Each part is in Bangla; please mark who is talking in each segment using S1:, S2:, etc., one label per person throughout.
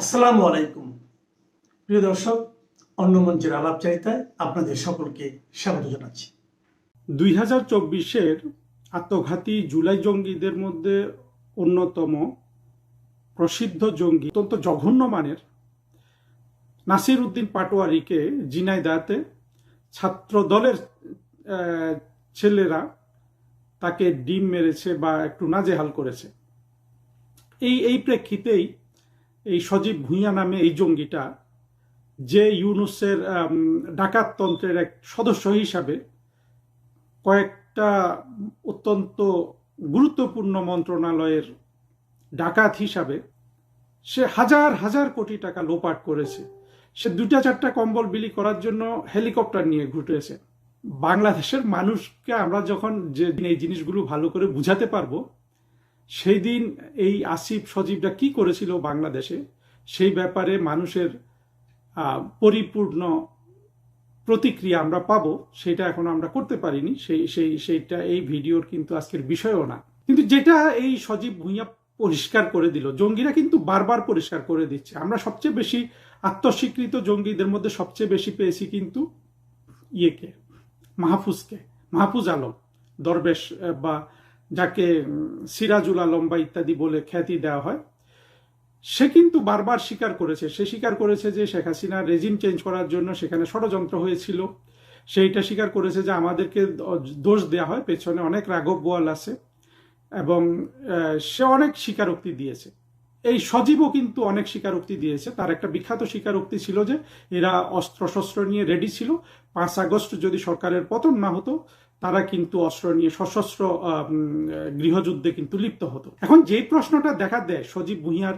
S1: আসসালামু আলাইকুম প্রিয় দর্শক, অন্য মঞ্চের আলাপচারিতায় আপনাদের সকলকে স্বাগত জানাচ্ছি।
S2: 2024-এর আত্মঘাতী জুলাই জঙ্গিদের মধ্যে অন্যতম প্রসিদ্ধ জঙ্গি, অত্যন্ত জঘন্য মানের নাসির উদ্দিন পাটোয়ারিকে ঝিনাইদহে ছাত্র দলের ছেলেরা তাকে ডিম মেরেছে বা একটু নাজেহাল করেছে। এই প্রেক্ষিতেই এই সজীব ভুঁইয়া নামে এই জঙ্গিটা, যে ইউনুসের ডাকাততন্ত্রের এক সদস্য হিসাবে কয়েকটা অত্যন্ত গুরুত্বপূর্ণ মন্ত্রণালয়ের ডাকাত হিসাবে সে হাজার হাজার কোটি টাকা লোপাট করেছে। সে 2-4টা কম্বল বিলি করার জন্য হেলিকপ্টার নিয়ে ঘুরেছে। বাংলাদেশের মানুষকে আমরা যখন যে এই জিনিসগুলো ভালো করে বুঝাতে পারবো, সেই দিন এই আসিফ সজীবটা কি করেছিল বাংলাদেশে, সেই ব্যাপারে মানুষের পরিপূর্ণ প্রতিক্রিয়া আমরা পাবো। সেটা এখন আমরা করতে পারিনি, সেইটা এই ভিডিওর কিন্তু আজকের বিষয়ও না। কিন্তু যেটা এই সজীব ভুঁইয়া পরিষ্কার করে দিল, জঙ্গিরা কিন্তু বারবার পরিষ্কার করে দিচ্ছে। আমরা সবচেয়ে বেশি আত্মস্বীকৃত জঙ্গিদের মধ্যে সবচেয়ে বেশি পেয়েছি কিন্তু মাহফুজ আলম দরবেশ, বা যাকে সিরাজুল আলম বা ইত্যাদি বলে খ্যাতি দেওয়া হয়। সে কিন্তু বারবার স্বীকার করেছে যে শেখ হাসিনা রেজিম চেঞ্জ করার জন্য সেখানে ষড়যন্ত্র হয়েছিল। সেইটা স্বীকার করেছে যে আমাদেরকে দোষ দেওয়া হয়, পেছনে অনেক রাঘব বোয়াল আছে, এবং সে অনেক স্বীকারোক্তি দিয়েছে। এই সজীবও কিন্তু অনেক স্বীকারোক্তি দিয়েছে। তার একটা বিখ্যাত স্বীকারোক্তি ছিল যে এরা অস্ত্রশস্ত্র নিয়ে রেডি ছিল, 5 আগস্ট যদি সরকারের পতন না হতো তারা কিন্তু অস্ত্র নিয়ে সশস্ত্র গৃহযুদ্ধে কিন্তু লিপ্ত হতো। এখন যে প্রশ্নটা দেখা দেয়, সজীব ভুঁইয়ার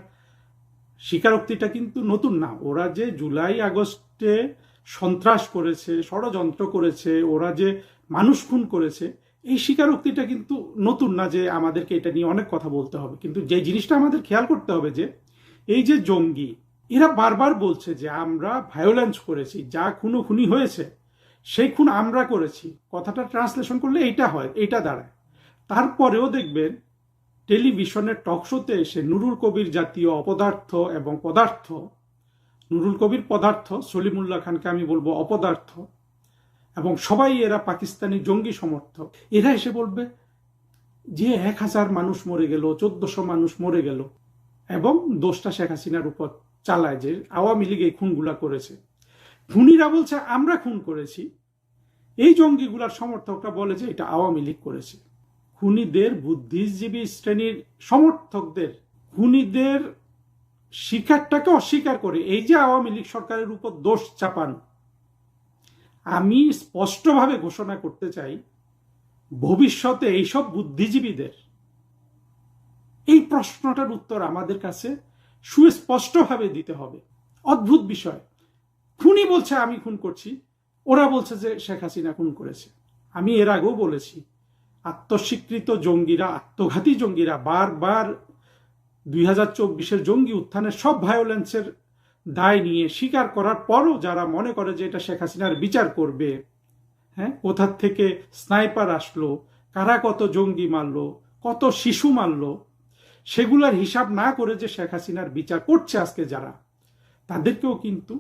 S2: স্বীকারোক্তিটা কিন্তু নতুন না। ওরা যে জুলাই আগস্টে সন্ত্রাস করেছে, ষড়যন্ত্র করেছে, ওরা যে মানুষ খুন করেছে, এই স্বীকারোক্তিটা কিন্তু নতুন না যে আমাদেরকে এটা নিয়ে অনেক কথা বলতে হবে। কিন্তু যে জিনিসটা আমাদের খেয়াল করতে হবে, যে এই যে জঙ্গি, এরা বারবার বলছে যে আমরা ভায়োলেন্স করেছি, যা খুনি হয়েছে সেই খুন আমরা করেছি। কথাটা ট্রান্সলেশন করলে এইটা দাঁড়ায়। তারপরেও দেখবেন টেলিভিশনের টকশোতে এসে নুরুল কবির জাতীয় অপদার্থ এবং পদার্থ, নুরুল কবির পদার্থ, সলিমুল্লাহ খানকে আমি বলবো অপদার্থ, এবং সবাই এরা পাকিস্তানি জঙ্গি সমর্থক, এরা এসে বলবে যে 1000 মানুষ মরে গেল, 1400 মানুষ মরে গেল, এবং দোষটা শেখ হাসিনার উপর চালায় যে আওয়ামী লীগ এই খুনগুলা করেছে। খুনিরা বলছে আমরা খুন করেছি, এই জঙ্গিগুলার সমর্থকরা বলে যে এটা আওয়ামী লীগ করেছে। খুনিদের, বুদ্ধিজীবী শ্রেণীর সমর্থকদের খুনিদের স্বীকারটাকে অস্বীকার করে এই যে আওয়ামী লীগ সরকারের উপর দোষ চাপান, আমি স্পষ্টভাবে ঘোষণা করতে চাই, ভবিষ্যতে এইসব বুদ্ধিজীবীদের এই প্রশ্নটার উত্তর আমাদের কাছে সুস্পষ্টভাবে দিতে হবে। অদ্ভুত বিষয়, খুনি বলছে আমি খুন করছি, ওরা বলছে যে শেখ হাসিনা খুন করেছে। আমি এর আগেও বলেছি, আত্মস্বীকৃত জঙ্গিরা, আত্মঘাতী জঙ্গিরা বারবার 2024-এর জঙ্গি উত্থানের সব ভায়োলেন্সের দায় নিয়ে স্বীকার করার পরও যারা মনে করে যে এটা শেখ হাসিনার বিচার করবে, হ্যাঁ, কোথার থেকে স্নাইপার আসলো, কারা কত জঙ্গি মারলো, কত শিশু মারলো, সেগুলার হিসাব না করে যে শেখ হাসিনার বিচার করছে আজকে যারা, তাদেরকেও কিন্তু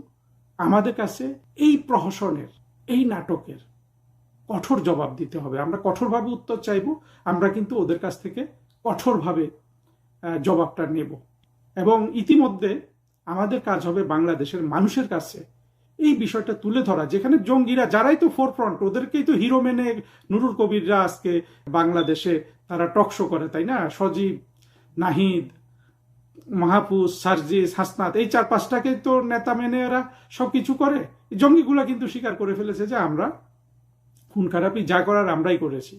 S2: আমাদের কাছে এই প্রহসনের, এই নাটকের কঠোর জবাব দিতে হবে। আমরা কঠোরভাবে উত্তর চাইব, আমরা কিন্তু ওদের কাছ থেকে কঠোরভাবে জবাবটা নেব। এবং ইতিমধ্যে আমাদের কাজ হবে বাংলাদেশের মানুষের কাছে এই বিষয়টা তুলে ধরা, যেখানে জঙ্গিরা যারাই তো ফোরফ্রন্ট, ওদেরকেই তো হিরো মেনে নুরুল কবিররা আজকে বাংলাদেশে তারা টকশো করে, তাই না? সজীব, নাহিদ, মাহফুজ, সার্জিস, হাসনাত, এই 4-5টাকে তো নেতা মেনে এরা সবকিছু করে। জঙ্গিগুলা কিন্তু স্বীকার করে ফেলেছে যে আমরা খুন খারাপি যা করার আমরাই করেছি।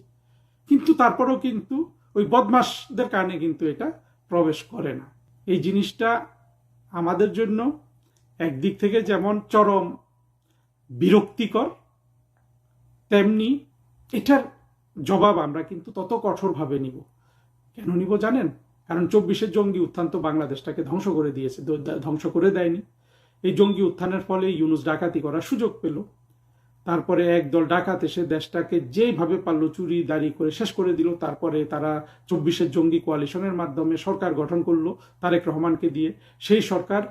S2: কিন্তু তারপরেও কিন্তু ওই বদমাশদের কারণে কিন্তু এটা প্রবেশ করে না। এই জিনিসটা আমাদের জন্য একদিক থেকে যেমন চরম বিরক্তিকর, তেমনি এটার জবাব আমরা কিন্তু তত কঠোরভাবে নিব। কেন নিব জানেন? কারণ 24-এর জঙ্গি উত্থান তো বাংলাদেশটাকে ধ্বংস করে দিয়েছে, ধ্বংস করে দেয়নি। এই জঙ্গি উত্থানের ফলে ইউনুস ডাকাতি করার সুযোগ পেল, তারপরে একদল ডাকাত এসে দেশটাকে যেভাবে পারল চুরি দাঁড়ি করে শেষ করে দিল। তারপরে তারা 24-এর জঙ্গি কোয়ালিশনের মাধ্যমে সরকার গঠন করলো তারেক রহমানকে দিয়ে। সেই সরকার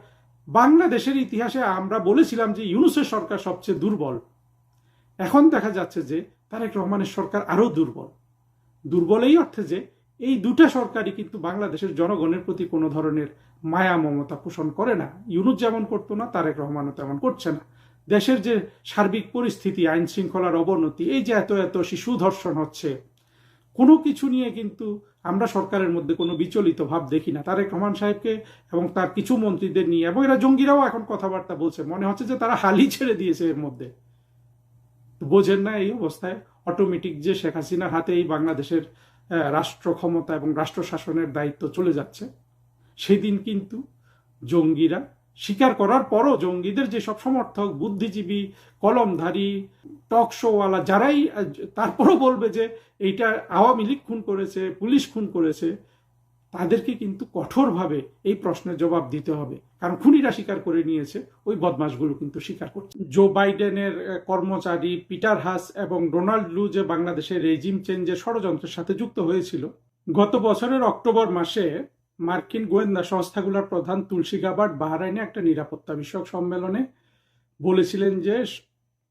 S2: বাংলাদেশের ইতিহাসে আমরা বলেছিলাম যে ইউনূসের সরকার সবচেয়ে দুর্বল, এখন দেখা যাচ্ছে যে তারেক রহমানের সরকার আরো দুর্বল। দুর্বল এই অর্থে যে এই দুটা সরকারই কিন্তু বাংলাদেশের জনগণের প্রতি কোনো ধরনের মায়া মমতা পোষণ করে না। ইউনূস যেমন করতো না, তারেক রহমানও তেমন করছে না। দেশের যে সার্বিক পরিস্থিতি, আইন শৃঙ্খলার অবনতি, এই যে এত এত শিশু ধর্ষণ হচ্ছে, কোনো কিছু নিয়ে কিন্তু আমরা সরকারের মধ্যে কোনো বিচলিত ভাব দেখি না। তারেক রহমান সাহেবকে এবং তার কিছু মন্ত্রীদের নিয়ে, এবং এরা জঙ্গিরাও এখন কথাবার্তা বলছে, মনে হচ্ছে যে তারা হালই ছেড়ে দিয়েছে এর মধ্যে। বোঝেন না এই অবস্থায় অটোমেটিক যে শেখ হাসিনার হাতে এই বাংলাদেশের রাষ্ট্র ক্ষমতা এবং রাষ্ট্র শাসনের দায়িত্ব চলে যাচ্ছে, সেদিন কিন্তু জঙ্গিরা স্বীকার করার পরও জঙ্গিদের যেসব সমর্থক, বুদ্ধিজীবী, কলমধারী, টক শোওয়ালা যারাই তারপরও বলবে যে এইটা আওয়ামী লীগ খুন করেছে, পুলিশ খুন করেছে, তাদেরকে কিন্তু কঠোরভাবে এই প্রশ্নের জবাব দিতে হবে। কারণ খুনিরা স্বীকার করে নিয়েছে, ওই বদমাশগুলো কিন্তু স্বীকার করছে। জো বাইডেনের কর্মচারী পিটার হাস এবং ডোনাল্ড লু যে বাংলাদেশের রেজিম চেঞ্জের ষড়যন্ত্রের সাথে যুক্ত হয়েছিল, গত বছরের অক্টোবর মাসে মার্কিন গোয়েন্দা সংস্থাগুলোর প্রধান তুলসী গাবার্ড বাহরাইনে একটা নিরাপত্তা বিষয়ক সম্মেলনে বলেছিলেন যে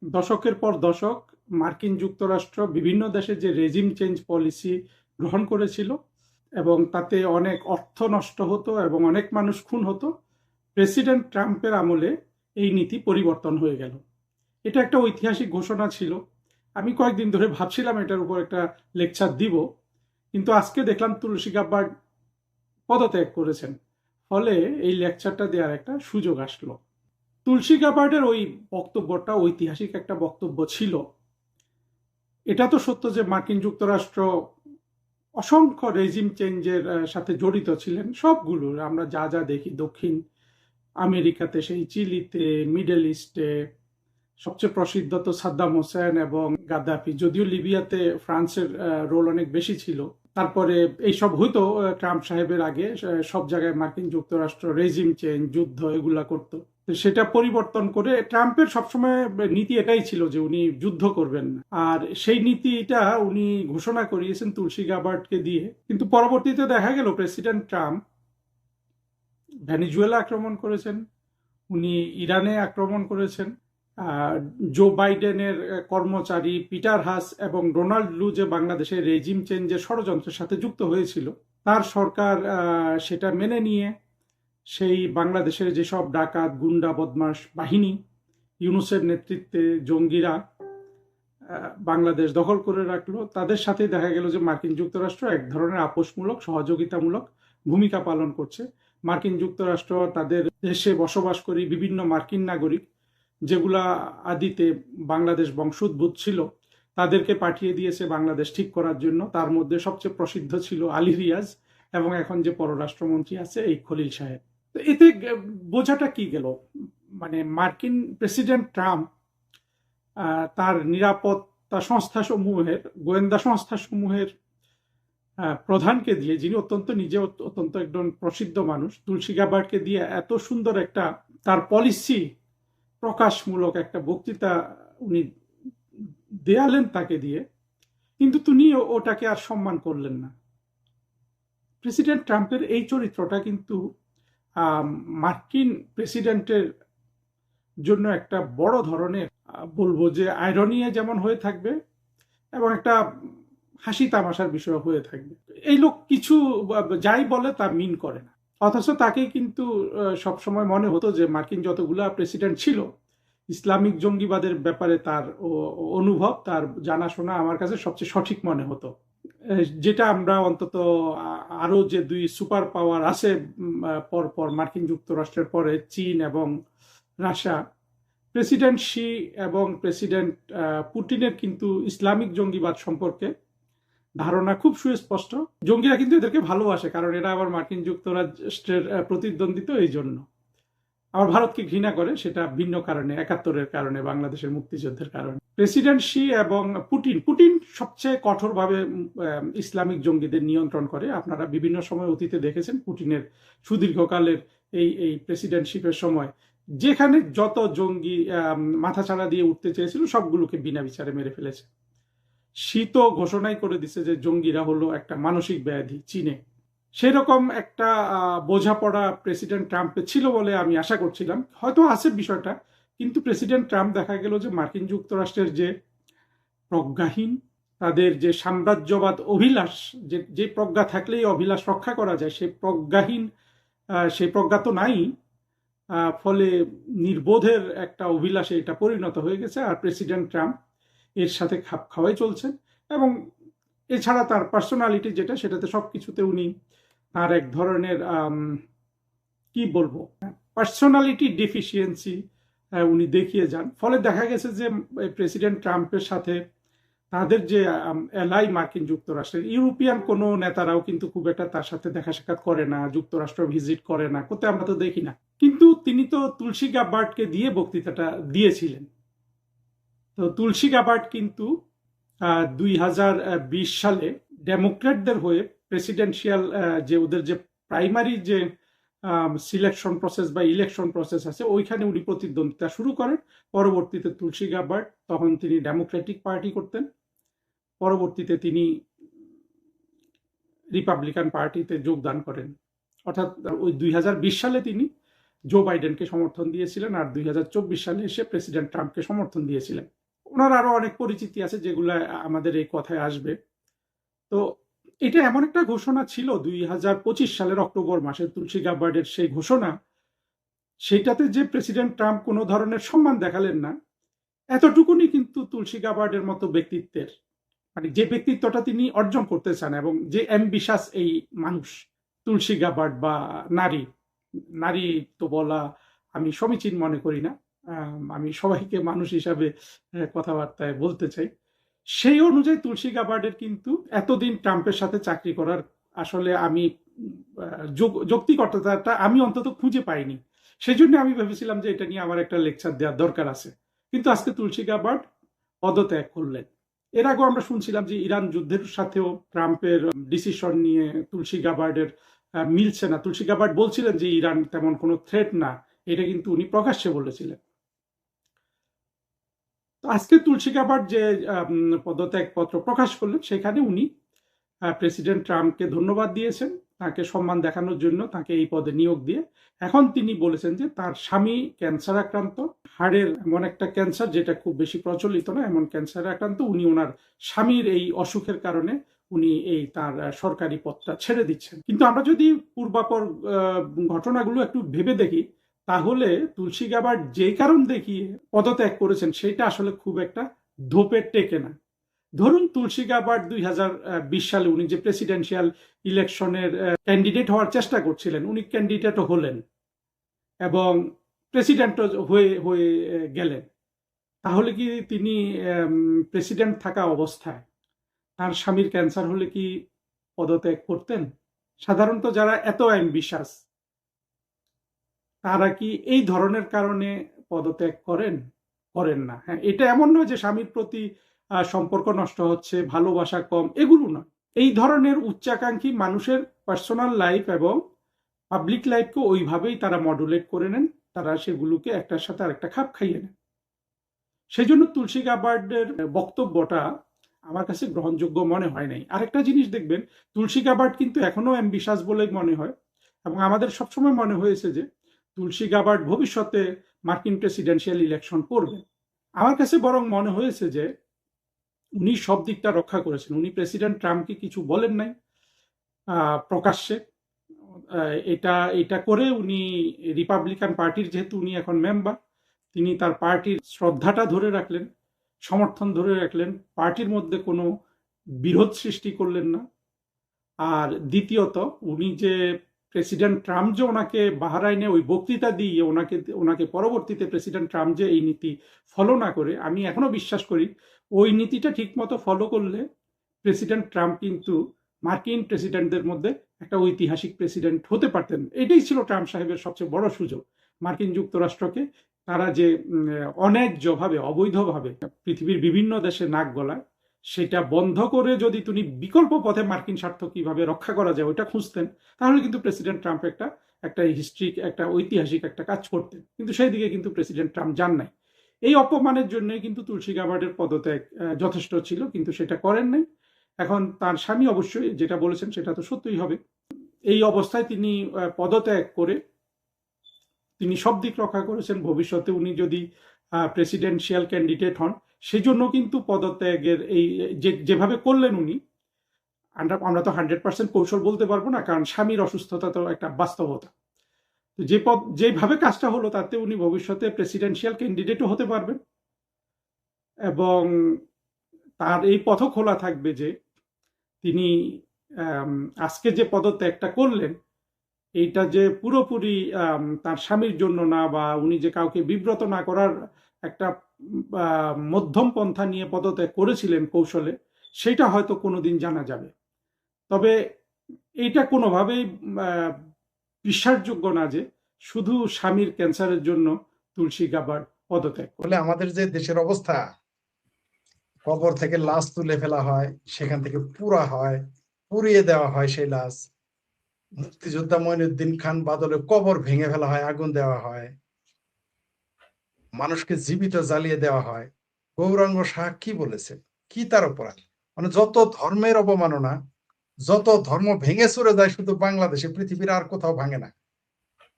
S2: দশকের পর দশক মার্কিন যুক্তরাষ্ট্র বিভিন্ন দেশে যে রেজিম চেঞ্জ পলিসি গ্রহণ করেছিল এবং তাতে অনেক অর্থ নষ্ট হতো এবং অনেক মানুষ খুন হতো, প্রেসিডেন্ট ট্রাম্পের আমলে এই নীতি পরিবর্তন হয়ে গেল। এটা একটা ঐতিহাসিক ঘোষণা ছিল। আমি কয়েকদিন ধরে ভাবছিলাম এটার উপর একটা লেকচার দিব, কিন্তু আজকে দেখলাম তুলসী গাবার্ড পদত্যাগ করেছেন, ফলে এই লেকচারটা দেওয়ার একটা সুযোগ আসলো। তুলসী গাবার্ডের ওই বক্তব্যটা ঐতিহাসিক একটা বক্তব্য ছিল। এটা তো সত্য যে মার্কিন যুক্তরাষ্ট্র অসংখ্য রেজিম চেঞ্জের সাথে জড়িত ছিলেন, সবগুলো আমরা যা যা দেখি, দক্ষিণ আমেরিকাতে, সেই চিলিতে, মিডল ইস্টে, সবচেয়ে প্রসিদ্ধ তো সাদ্দাম হোসেন এবং গাদ্দাফি, যদিও লিবিয়াতে ফ্রান্সের রোল অনেক বেশি ছিল। তারপরে এইসব হয়তো ট্রাম্প সাহেবের আগে সব জায়গায় মার্কিন যুক্তরাষ্ট্র রেজিম চেঞ্জ, যুদ্ধ এগুলা করতো। সেটা পরিবর্তন করে ট্রাম্পের সবসময় নীতি এটাই ছিল যে উনি যুদ্ধ করবেন না, আর সেই নীতিটা উনি ঘোষণা করিয়েছেন তুলসী গাবার্ডকে দিয়ে। কিন্তু পরবর্তীতে দেখা গেল প্রেসিডেন্ট ট্রাম্প ভেনিজুয়েলা আক্রমণ করেছেন, উনি ইরানে আক্রমণ করেছেন, জো বাইডেনের কর্মচারী পিটার হাস এবং ডোনাল্ড লু যে বাংলাদেশের রেজিম চেঞ্জের ষড়যন্ত্রের সাথে যুক্ত হয়েছিল, তার সরকার সেটা মেনে নিয়ে সেই বাংলাদেশের যেসব ডাকাত, গুন্ডা, বদমাশ বাহিনী, ইউনূসের নেতৃত্বে জঙ্গিরা বাংলাদেশ দখল করে রাখলো, তাদের সাথে দেখা গেল যে মার্কিন যুক্তরাষ্ট্র এক ধরনের আপোষমূলক, সহযোগিতামূলক ভূমিকা পালন করছে। মার্কিন যুক্তরাষ্ট্র তাদের দেশে বসবাস করি বিভিন্ন মার্কিন নাগরিক, যেগুলা আদিতে বাংলাদেশ বংশোদ্ভূত ছিল, তাদেরকে পাঠিয়ে দিয়েছে বাংলাদেশ ঠিক করার জন্য। তার মধ্যে সবচেয়ে প্রসিদ্ধ ছিল আলী রিয়াজ এবং এখন যে পররাষ্ট্রমন্ত্রী আছে এই খলিল সাহেব। তো এতে বোঝাটা কি গেল, মানে মার্কিন প্রেসিডেন্ট ট্রাম্প তার নিরাপত্তা সংস্থাসমূহের, গোয়েন্দা সংস্থাসমূহের প্রধানকে দিয়ে, যিনি নিজে অত্যন্ত একজন প্রসিদ্ধ মানুষ, তুলসী গাবার্ডকে দিয়ে এত সুন্দর একটা তার পলিসি প্রকাশমূলক একটা বক্তৃতা উনি দেয়ালেন তাকে দিয়ে, কিন্তু তিনি ওটাকে আর সম্মান করলেন না। প্রেসিডেন্ট ট্রাম্পের এই চরিত্রটা কিন্তু মার্কিন প্রেসিডেন্টের জন্য একটা বড় ধরনের বলবো যে আইরনিয়া যেমন হয়ে থাকবে এবং একটা হাসি তামাশার বিষয় হয়ে থাকবে। এই লোক কিছু যাই বলে তা মিন করে না, অথচ তাকে কিন্তু সবসময় মনে হতো যে মার্কিন যতগুলা প্রেসিডেন্ট ছিল, ইসলামিক জঙ্গিবাদের ব্যাপারে তার অনুভব, তার জানাশোনা আমার কাছে সবচেয়ে সঠিক মনে হতো। যেটা আমরা অন্তত আরো যে দুই সুপার পাওয়ার আছে পরপর মার্কিন যুক্তরাষ্ট্রের পরে, চীন এবং রাশিয়া, প্রেসিডেন্ট শি এবং প্রেসিডেন্ট পুতিনের কিন্তু ইসলামিক জঙ্গিবাদ সম্পর্কে ধারণা খুব সুস্পষ্ট। জঙ্গিরা কিন্তু এদেরকে ভালোবাসে, কারণ এরা আবার মার্কিন যুক্তরাষ্ট্রের প্রতিদ্বন্দ্বিত, এই জন্য। আবার ভারতকে ঘৃণা করে, সেটা ভিন্ন কারণে, ৭১-এর কারণে, বাংলাদেশের মুক্তিযুদ্ধের কারণে। প্রেসিডেন্ট শি এবং পুতিন সবচেয়ে কঠোরভাবে ইসলামিক জঙ্গিদের নিয়ন্ত্রণ করে। আপনারা বিভিন্ন সময় অতীতে দেখেছেন পুতিনের সুদীর্ঘকালের এই প্রেসিডেন্টশিপের সময় যেখানে যত জঙ্গি মাথাছাড়া দিয়ে উঠতে চেয়েছিল সবগুলোকে বিনা বিচারে মেরে ফেলেছে। শীত ঘোষণাই করে দিছে যে জঙ্গিরা হলো একটা মানসিক ব্যাধি চীনে, সেরকম একটা বোঝাপড়া প্রেসিডেন্ট ট্রাম্পের ছিল বলে আমি আশা করছিলাম, হয়তো আছে বিষয়টা, কিন্তু প্রেসিডেন্ট ট্রাম্প দেখা গেল যে মার্কিন যুক্তরাষ্ট্রের যে প্রজ্ঞাহীন, তাদের যে সাম্রাজ্যবাদ অভিলাষ, যে যে প্রজ্ঞা থাকলেই অভিলাষ রক্ষা করা যায়, সেই প্রজ্ঞাহীন, সেই প্রজ্ঞা তো নাই। ফলে নির্বোধের একটা অভিলাষে এটা পরিণত হয়ে গেছে, আর প্রেসিডেন্ট ট্রাম্প এর সাথে খাপ খাওয়াই চলছেন। এবং এছাড়া তার পার্সোনালিটি যেটা, সেটাতে সবকিছুতে উনি তার এক ধরনের কি বলবো, পার্সোনালিটি ডেফিসিয়েন্সি উনি দেখিয়ে যান। ফলে দেখা গেছে যে প্রেসিডেন্ট ট্রাম্পের সাথে তাদের যে এলাই মার্কিন যুক্তরাষ্ট্রের ইউরোপিয়ান কোনো নেতারাও কিন্তু খুব একটা তার সাথে দেখা সাক্ষাৎ করে না, যুক্তরাষ্ট্র ভিজিট করে না, কোথায় আমরা তো দেখি না। কিন্তু তিনি তো তুলসী গাবার্ডকে দিয়ে বক্তৃতাটা দিয়েছিলেন। তো তুলসী গাবার্ড কিন্তু 2020 সালে ডেমোক্র্যাটদের হয়ে প্রেসিডেন্সিয়াল যে ওদের যে প্রাইমারি যে সিলেকশন প্রসেস বা ইলেকশন প্রসেস আছে, ওইখানে উনি প্রতিদ্বন্দ্বিতা শুরু করেন। পরবর্তীতে তুলসী গাবার্ড, তখন তিনি ডেমোক্রেটিক পার্টি করতেন, পরবর্তীতে তিনি রিপাবলিকান পার্টিতে যোগদান করেন। অর্থাৎ ওই 2020 সালে তিনি জো বাইডেনকে সমর্থন দিয়েছিলেন, আর 2024 সালে এসে প্রেসিডেন্ট ট্রাম্পকে সমর্থন দিয়েছিলেন। ওনার আরো অনেক পরিচিতি আছে যেগুলো আমাদের এই কথায় আসবে। তো এটা এমন একটা ঘোষণা ছিল 2025 সালের অক্টোবর মাসে তুলসী গাবার্ডের সেই ঘোষণা, সেইটাতে যে প্রেসিডেন্ট ট্রাম্প কোনো ধরনের সম্মান দেখালেন না, এতটুকুনি কিন্তু তুলসী গাবার্ডের মতো ব্যক্তিত্বের, মানে যে ব্যক্তিত্বটা তিনি অর্জন করতে চান এবং যে অ্যাম্বিশাস এই মানুষ তুলসী গাবার্ড, বা নারী, নারী তো বলা আমি সমীচীন মনে করি না, আমি সবাইকে মানুষ হিসাবে কথাবার্তায় বলতে চাই। সেই অনুযায়ী তুলসী গাবার্ডের কিন্তু এতদিন ট্রাম্পের সাথে চাকরি করার আসলে আমি যৌক্তিকতাটা আমি অন্তত খুঁজে পাইনি। সেই জন্য আমি ভেবেছিলাম যে এটা নিয়ে আমার একটা লেকচার দেওয়ার দরকার আছে। কিন্তু আজকে তুলসী গাবার্ড পদত্যাগ করলেন। এর আগেও আমরা শুনছিলাম যে ইরান যুদ্ধের সাথেও ট্রাম্পের ডিসিশন নিয়ে তুলসী গাবার্ডের মিলছে না। তুলসী গাবার্ড বলছিলেন যে ইরান তেমন কোনো থ্রেট না, এটা কিন্তু উনি প্রকাশ্যে বলেছিলেন। তো আজকে তুলসী গাবার্ড যে পদত্যাগ পত্র প্রকাশ করলেন, সেখানে উনি প্রেসিডেন্ট ট্রাম্পকে ধন্যবাদ দিয়েছেন, তাকে সম্মান দেখানোর জন্য তাকে এই পদে নিয়োগ দিয়ে। এখন তিনি বলেছেন যে তার স্বামী ক্যান্সার আক্রান্ত, হাড়ের এমন একটা ক্যান্সার যেটা খুব বেশি প্রচলিত না, এমন ক্যান্সারে আক্রান্ত। উনি ওনার স্বামীর এই অসুখের কারণে উনি এই তার সরকারি পদটা ছেড়ে দিচ্ছেন। কিন্তু আমরা যদি পূর্বাপর ঘটনাগুলো একটু ভেবে দেখি, তাহলে তুলসী গাবার্ড যেই কারণ দেখিয়ে পদত্যাগ করেছেন, সেটা আসলে খুব একটা ধোপে টেকে না। ধরুন তুলসী গাবার্ড 2020 সালে উনি যে প্রেসিডেন্সিয়াল ইলেকশনের ক্যান্ডিডেট হওয়ার চেষ্টা করছিলেন, উনি ক্যান্ডিডেটও হলেন এবং প্রেসিডেন্ট হয়ে হয়ে গেলেন। তাহলে কি তিনি প্রেসিডেন্ট থাকা অবস্থায় তার স্বামীর ক্যান্সার হলে কি পদত্যাগ করতেন? সাধারণত যারা এত অ্যাম্বিশাস, তারা কি এই ধরনের কারণে পদত্যাগ করেন? করেন না। হ্যাঁ, এটা এমন নয় যে স্বামীর প্রতি সম্পর্ক নষ্ট হচ্ছে, ভালোবাসা কম, এগুলো নয়। এই ধরনের উচ্চাকাঙ্ক্ষী মানুষের পার্সোনাল লাইফ এবং পাবলিক লাইফকে ওইভাবেই তারা মডুলেট করে নেন, তারা সেগুলোকে একটার সাথে আরেকটা খাপ খাইয়ে নেন। সেই জন্য তুলসী গাবার্ডের বক্তব্যটা আমার কাছে গ্রহণযোগ্য মনে হয় নাই। আরেকটা জিনিস দেখবেন, তুলসী গাবার্ড কিন্তু এখনো অ্যাম্বিশাস বলে মনে হয়, এবং আমাদের সবসময় মনে হয়েছে যে তুলসী গাবার্ড ভবিষ্যতে মার্কিন প্রেসিডেন্সিয়াল ইলেকশন করবেন। আমার কাছে বরং মনে হয়েছে যে উনি সব দিকটা রক্ষা করেছেন। উনি প্রেসিডেন্ট ট্রাম্পকে কিছু বলেন নাই প্রকাশ্যে। এটা এটা করে উনি রিপাবলিকান পার্টির, যেহেতু উনি এখন মেম্বার, তিনি তার পার্টির শ্রদ্ধাটা ধরে রাখলেন, সমর্থন ধরে রাখলেন, পার্টির মধ্যে কোনো বিরোধ সৃষ্টি করলেন না। আর দ্বিতীয়ত, উনি যে প্রেসিডেন্ট ট্রাম্প যে ওনাকে বাহরাইনে ওই বক্তৃতা দিয়ে ওনাকে পরবর্তীতে প্রেসিডেন্ট ট্রাম্প যে এই নীতি ফলো না করে, আমি এখনো বিশ্বাস করি ওই নীতিটা ঠিক মতো ফলো করলে প্রেসিডেন্ট ট্রাম্প কিন্তু মার্কিন প্রেসিডেন্টদের মধ্যে একটা ঐতিহাসিক প্রেসিডেন্ট হতে পারতেন। এটাই ছিল ট্রাম্প সাহেবের সবচেয়ে বড় সুযোগ। মার্কিন যুক্তরাষ্ট্রকে তারা যে অন্যায্যভাবে, অবৈধভাবে পৃথিবীর বিভিন্ন দেশে নাক গলায়, সেটা বন্ধ করে যদি তিনি বিকল্প পথে মার্কিন স্বার্থ কিভাবে রক্ষা করা যায় ওটা খুঁজতেন, তাহলে কিন্তু প্রেসিডেন্ট ট্রাম্প একটা হিস্ট্রিক, একটা ঐতিহাসিক একটা কাজ করতেন। কিন্তু সেই দিকে কিন্তু প্রেসিডেন্ট ট্রাম্প যান নাই। এই অপমানের জন্যই কিন্তু তুলসী গাবার্ডের পদত্যাগ যথেষ্ট ছিল, কিন্তু সেটা করেন নাই। এখন তার স্বামী অবশ্যই যেটা বলেছেন সেটা তো সত্যই হবে। এই অবস্থায় তিনি পদত্যাগ করে তিনি সব দিক রক্ষা করেছেন। ভবিষ্যতে উনি যদি প্রেসিডেন্সিয়াল ক্যান্ডিডেট হন, সেজন্য কিন্তু পদত্যাগের এই যেভাবে করলেন উনি, আমরা তো 100% কৌশল বলতে পারবো না, কারণ স্বামীর অসুস্থতা তো একটা বাস্তবতা। তো যেভাবে কাজটা হলো, তাতে উনি ভবিষ্যতে প্রেসিডেন্সিয়াল ক্যান্ডিডেটও হতে পারবেন, এবং তার এই পথও খোলা থাকবে যে তিনি আজকে যে পদত্যাগটা করলেন, এইটা যে পুরোপুরি তার স্বামীর জন্য না, বা উনি যে কাউকে বিব্রত না করার একটা মধ্যম পন্থা নিয়ে পদত্যাগ করেছিলেন কৌশলে, সেটা হয়তো কোনোদিন জানা যাবে। তবে এইটা কোনোভাবেই বিশ্বাসযোগ্য না যে শুধু স্বামীর ক্যান্সারের জন্য তুলসী গাবার পদত্যাগ
S3: বলে আমাদের যে দেশের অবস্থা, কবর থেকে লাশ তুলে ফেলা হয়, সেখান থেকে পুরা হয়, পুড়িয়ে দেওয়া হয় সেই লাশ। মুক্তিযোদ্ধা মঈনুদ্দিন খান বাদলে কবর ভেঙে ফেলা হয়, আগুন দেওয়া হয়, মানুষকে জীবিত জ্বালিয়ে দেওয়া হয়। গৌরাঙ্গ শাহ কি বলেছে, কি তার অপরাধ? মানে যত ধর্মের অবমাননা, যত ধর্ম ভেঙে চড়ে যায় শুধু বাংলাদেশে, পৃথিবীর আর কোথাও ভাঙে না।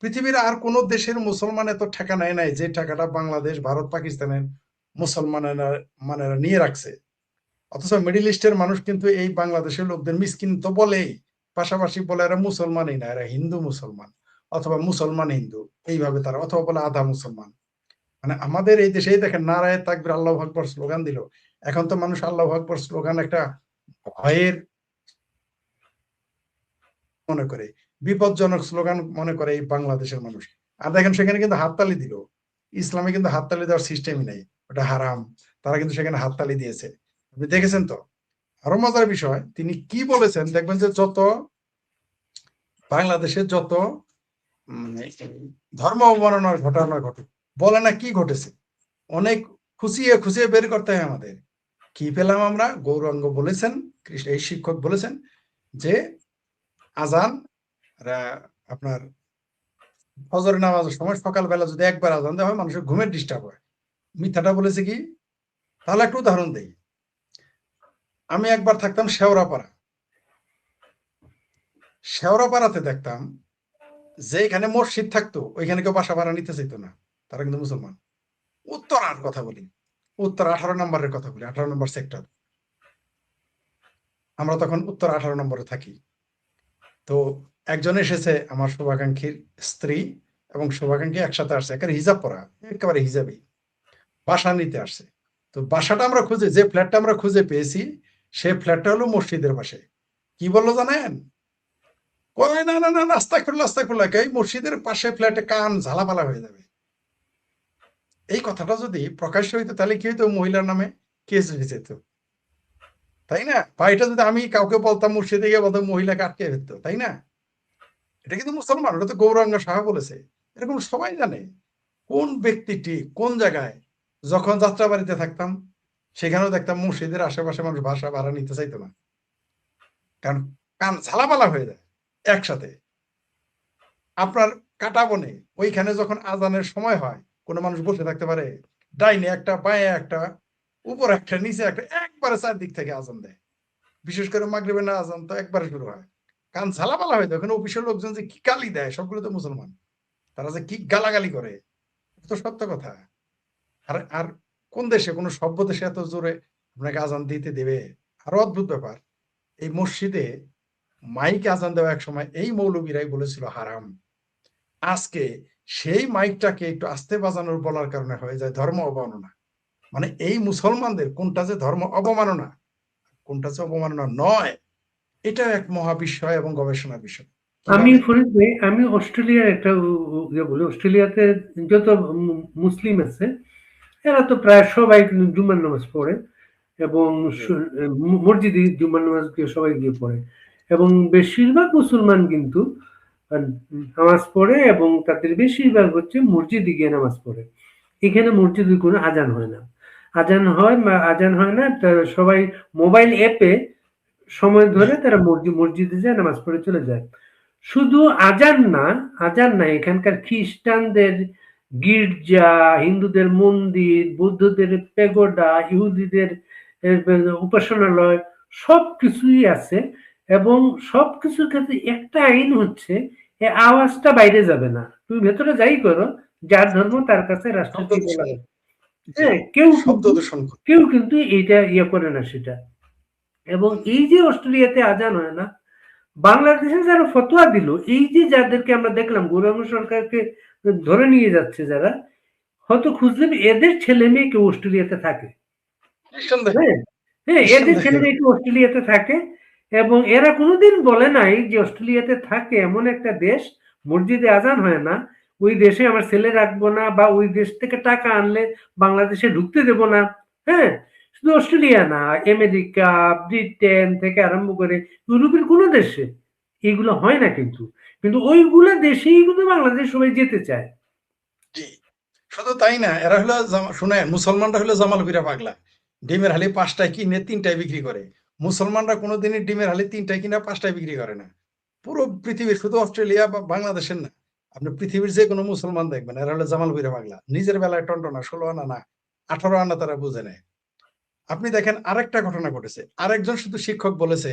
S3: পৃথিবীর আর কোন দেশের মুসলমান এত টাকা নেয় নাই যে টাকাটা বাংলাদেশ, ভারত, পাকিস্তানের মুসলমানেরা নিয়ে রাখছে। অথচ মিডিল ইস্টের মানুষ কিন্তু এই বাংলাদেশের লোকদের মিসকিন তো বলেই, পাশাপাশি বলে এরা মুসলমানই না, এরা হিন্দু মুসলমান, অথবা মুসলমান হিন্দু, এইভাবে তারা, অথবা বলে আধা মুসলমান। মানে আমাদের এই দেশেই দেখেন, নারায়ে তাকবীর আল্লাহু আকবার স্লোগান দিল, এখন তো মানুষ আল্লাহু আকবার স্লোগান একটা ভয়ের মনে করে, বিপজ্জনক স্লোগান মনে করে এই বাংলাদেশের মানুষ। আর দেখেন সেখানে কিন্তু হাততালি দিল, ইসলামে কিন্তু হাততালি দেওয়ার সিস্টেমই নেই, ওটা হারাম, তারা কিন্তু সেখানে হাততালি দিয়েছে। আপনি দেখেছেন তো? আরো মজার বিষয়, তিনি কি বলেছেন দেখবেন, যে যত বাংলাদেশে যত ধর্ম অবমাননার ঘটনা ঘটে, বলে না কি ঘটেছে, অনেক খুঁচিয়ে খুঁচিয়ে বের করতে হয় আমাদের। কি পেলাম আমরা? গৌরাঙ্গ বলেছেন, এই শিক্ষক বলেছেন যে আজান আপনার ফজরের নামাজের সময় সকালবেলা যদি একবার আজান দেওয়া হয়, মানুষের ঘুমের ডিস্টার্ব হয়। মিথ্যাটা বলেছে কি? তাহলে একটু উদাহরণ দেই। আমি একবার থাকতাম শেওড়াপাড়াতে দেখতাম যে এখানে মসজিদ থাকতো, ওইখানে কেউ বাসা ভাড়া নিতে চাইতো না, তারা কিন্তু মুসলমান। উত্তরার কথা বলি, উত্তর 18 নম্বরের কথা বলি, 18 নম্বর সেক্টর। আমরা তখন উত্তর 18 নম্বরে থাকি। তো একজন এসেছে, আমার শুভাকাঙ্ক্ষীর স্ত্রী এবং শুভাকাঙ্ক্ষী একসাথে আসছে, একেবারে হিজাব পরা, একেবারে হিজাবি, বাসা নিতে আসছে। তো বাসাটা আমরা খুঁজে, যে ফ্ল্যাটটা আমরা খুঁজে পেয়েছি, সে ফ্ল্যাটটা হলো মসজিদের পাশে। কি বললো জানেন? না না না, আস্তাগফিরুল্লাহ, এই মসজিদের পাশে ফ্ল্যাটে কান ঝালাপালা হয়ে যাবে। এই কথাটা যদি প্রকাশ্য হইতো, তাহলে কি হইতো? মহিলার নামে কেস হয়ে যেত, তাই না? বা এটা যদি আমি কাউকে বলতাম, মসজিদে গিয়ে বলতাম, মহিলাকে আটকে ফেলতো, তাই না? এটা কিন্তু মুসলমান, ওটা তো গৌরাঙ্গ শাহ বলেছে। এরকম সবাই জানে কোন ব্যক্তিটি কোন জায়গায়। যখন যাত্রাবাড়িতে থাকতাম, সেখানেও দেখতাম মসজিদের আশেপাশে মানুষ বাসা ভাড়া নিতে চাইতো না, কারণ কান ঝালাপালা হয়ে যায় একসাথে। আপনার কাটা বনে ওইখানে যখন আজানের সময় হয়, কোনো মানুষ বসে থাকতে পারে? ডাইনে একটা, বাঁয়ে একটা, উপর একটা, নিচে একটা, একবারে চারদিক থেকে আজান দেয়। বিশেষ করে মাগরিবের না আজান তো একবারে শুরু হয়, কান ঝালাপালা হয়ে যায়। ওখানে অফিসের লোকজন যে কি গালি দেয়, সবগুলো তো মুসলমান, তারা যে কি গালাগালি করে, তো সত্য কথা। আর আর কোন দেশে, কোনো সভ্য দেশে এত জোরে আপনাকে আজান দিতে দেবে? আরো অদ্ভুত ব্যাপার, এই মসজিদে মাইকে আজান দেওয়া এক সময় এই মৌলবীরাই বলেছিল হারাম। আজকে সেই মাইকটাকে একটু আস্তে বাজানোর বলার কারণে হয়ে যায় ধর্ম অবমাননা। মানে এই মুসলমানদের কোনটা যে ধর্ম অবমাননা, কোনটা যে অবমাননা নয়, এটা এক মহাবিষয় এবং গবেষণার বিষয়।
S4: আমি ফরিদ ভাই, আমি অস্ট্রেলিয়ার একটা বলি, অস্ট্রেলিয়াতে যত মুসলিম আছে, এরা তো প্রায় সবাই জুমার নামাজ পড়ে, এবং মসজিদে জুমার নামাজ সবাই গিয়ে পড়ে, এবং বেশিরভাগ মুসলমান কিন্তু নামাজ পড়ে, এবং তাদের বেশিরভাগ হচ্ছে মসজিদে গিয়ে নামাজ পড়ে। এখানে মসজিদে কোনো আজান হয় না, আজান হয় না, সবাই মোবাইল অ্যাপে সময় ধরে তারা মসজিদে যায়, নামাজ পড়ে চলে যায়। শুধু আজান না, এখানকার খ্রিস্টানদের গির্জা, হিন্দুদের মন্দির, বৌদ্ধদের পেগোডা, ইহুদিদের উপাসনালয়, সবকিছুই আছে। এবং সবকিছুর ক্ষেত্রে একটা আইন হচ্ছে, এই আওয়াজটা বাইরে যাবে না, তুমি ভেতরে যাই করো, যার ধর্ম তার কাছে রাষ্ট্র
S3: শব্দ
S4: কি
S3: দূষণ,
S4: বলে।
S3: জি,
S4: হ্যাঁ, কেউ
S3: শব্দ
S4: কিন্তু
S3: দূষণ করে।
S4: কেউ কিন্তু এইটা ইয়ে করে না সেটা। এবং এই যে অস্ট্রেলিয়াতে আজান হয় না, বাংলাদেশে যারা ফতোয়া দিল, এই যে যাদেরকে আমরা দেখলাম গৌরাঙ্গ সরকারকে ধরে নিয়ে যাচ্ছে যারা, হয়তো খুঁজলে এদের ছেলে মেয়ে কেউ অস্ট্রেলিয়াতে থাকে।
S3: নিঃসন্দেহে,
S4: হ্যাঁ, হ্যাঁ, এদের
S3: নিঃসন্দেহে।
S4: ছেলে মেয়ে কেউ অস্ট্রেলিয়াতে থাকে, এবং এরা কোনোদিন বলে নাই যে অস্ট্রেলিয়াতে থাকে এমন একটা দেশ, মসজিদে আজান হয় না, ওই দেশে আমার ছেলে রাখবো না, বা ওই দেশ থেকে টাকা আনলে বাংলাদেশে ঢুকতে দেব না। হ্যাঁ, শুধু অস্ট্রেলিয়া না, আমেরিকা, ব্রিটেন থেকে আরম্ভ করে ইউরোপের কোনো দেশে এগুলো হয় না, কিন্তু কিন্তু ওইগুলো দেশেই কিন্তু বাংলাদেশ সবাই যেতে চায়।
S3: জি, শুধু তাই না, এরা হলো শুনেন, মুসলমানরা হলো জামাল বিরা পাগলা। ডিমের হালি 5টায় কিনে 3টায় বিক্রি করে। মুসলমানরা কোনোদিনই ডিমের হালি 3টায় কিনা 5টায় বিক্রি করে না। পুরো পৃথিবীর, শুধু অস্ট্রেলিয়া বা বাংলাদেশের না, আপনি পৃথিবীর যে কোনো মুসলমান দেখবেন এরা হলো জামাল বিরা পাগলা। নিজের বেলায় টন্টনা, 16 আনা না, 18 আনা তারা বুঝে নেয়। আপনি দেখেন আরেকটা ঘটনা ঘটেছে, আরেকজন শুধু শিক্ষক বলেছে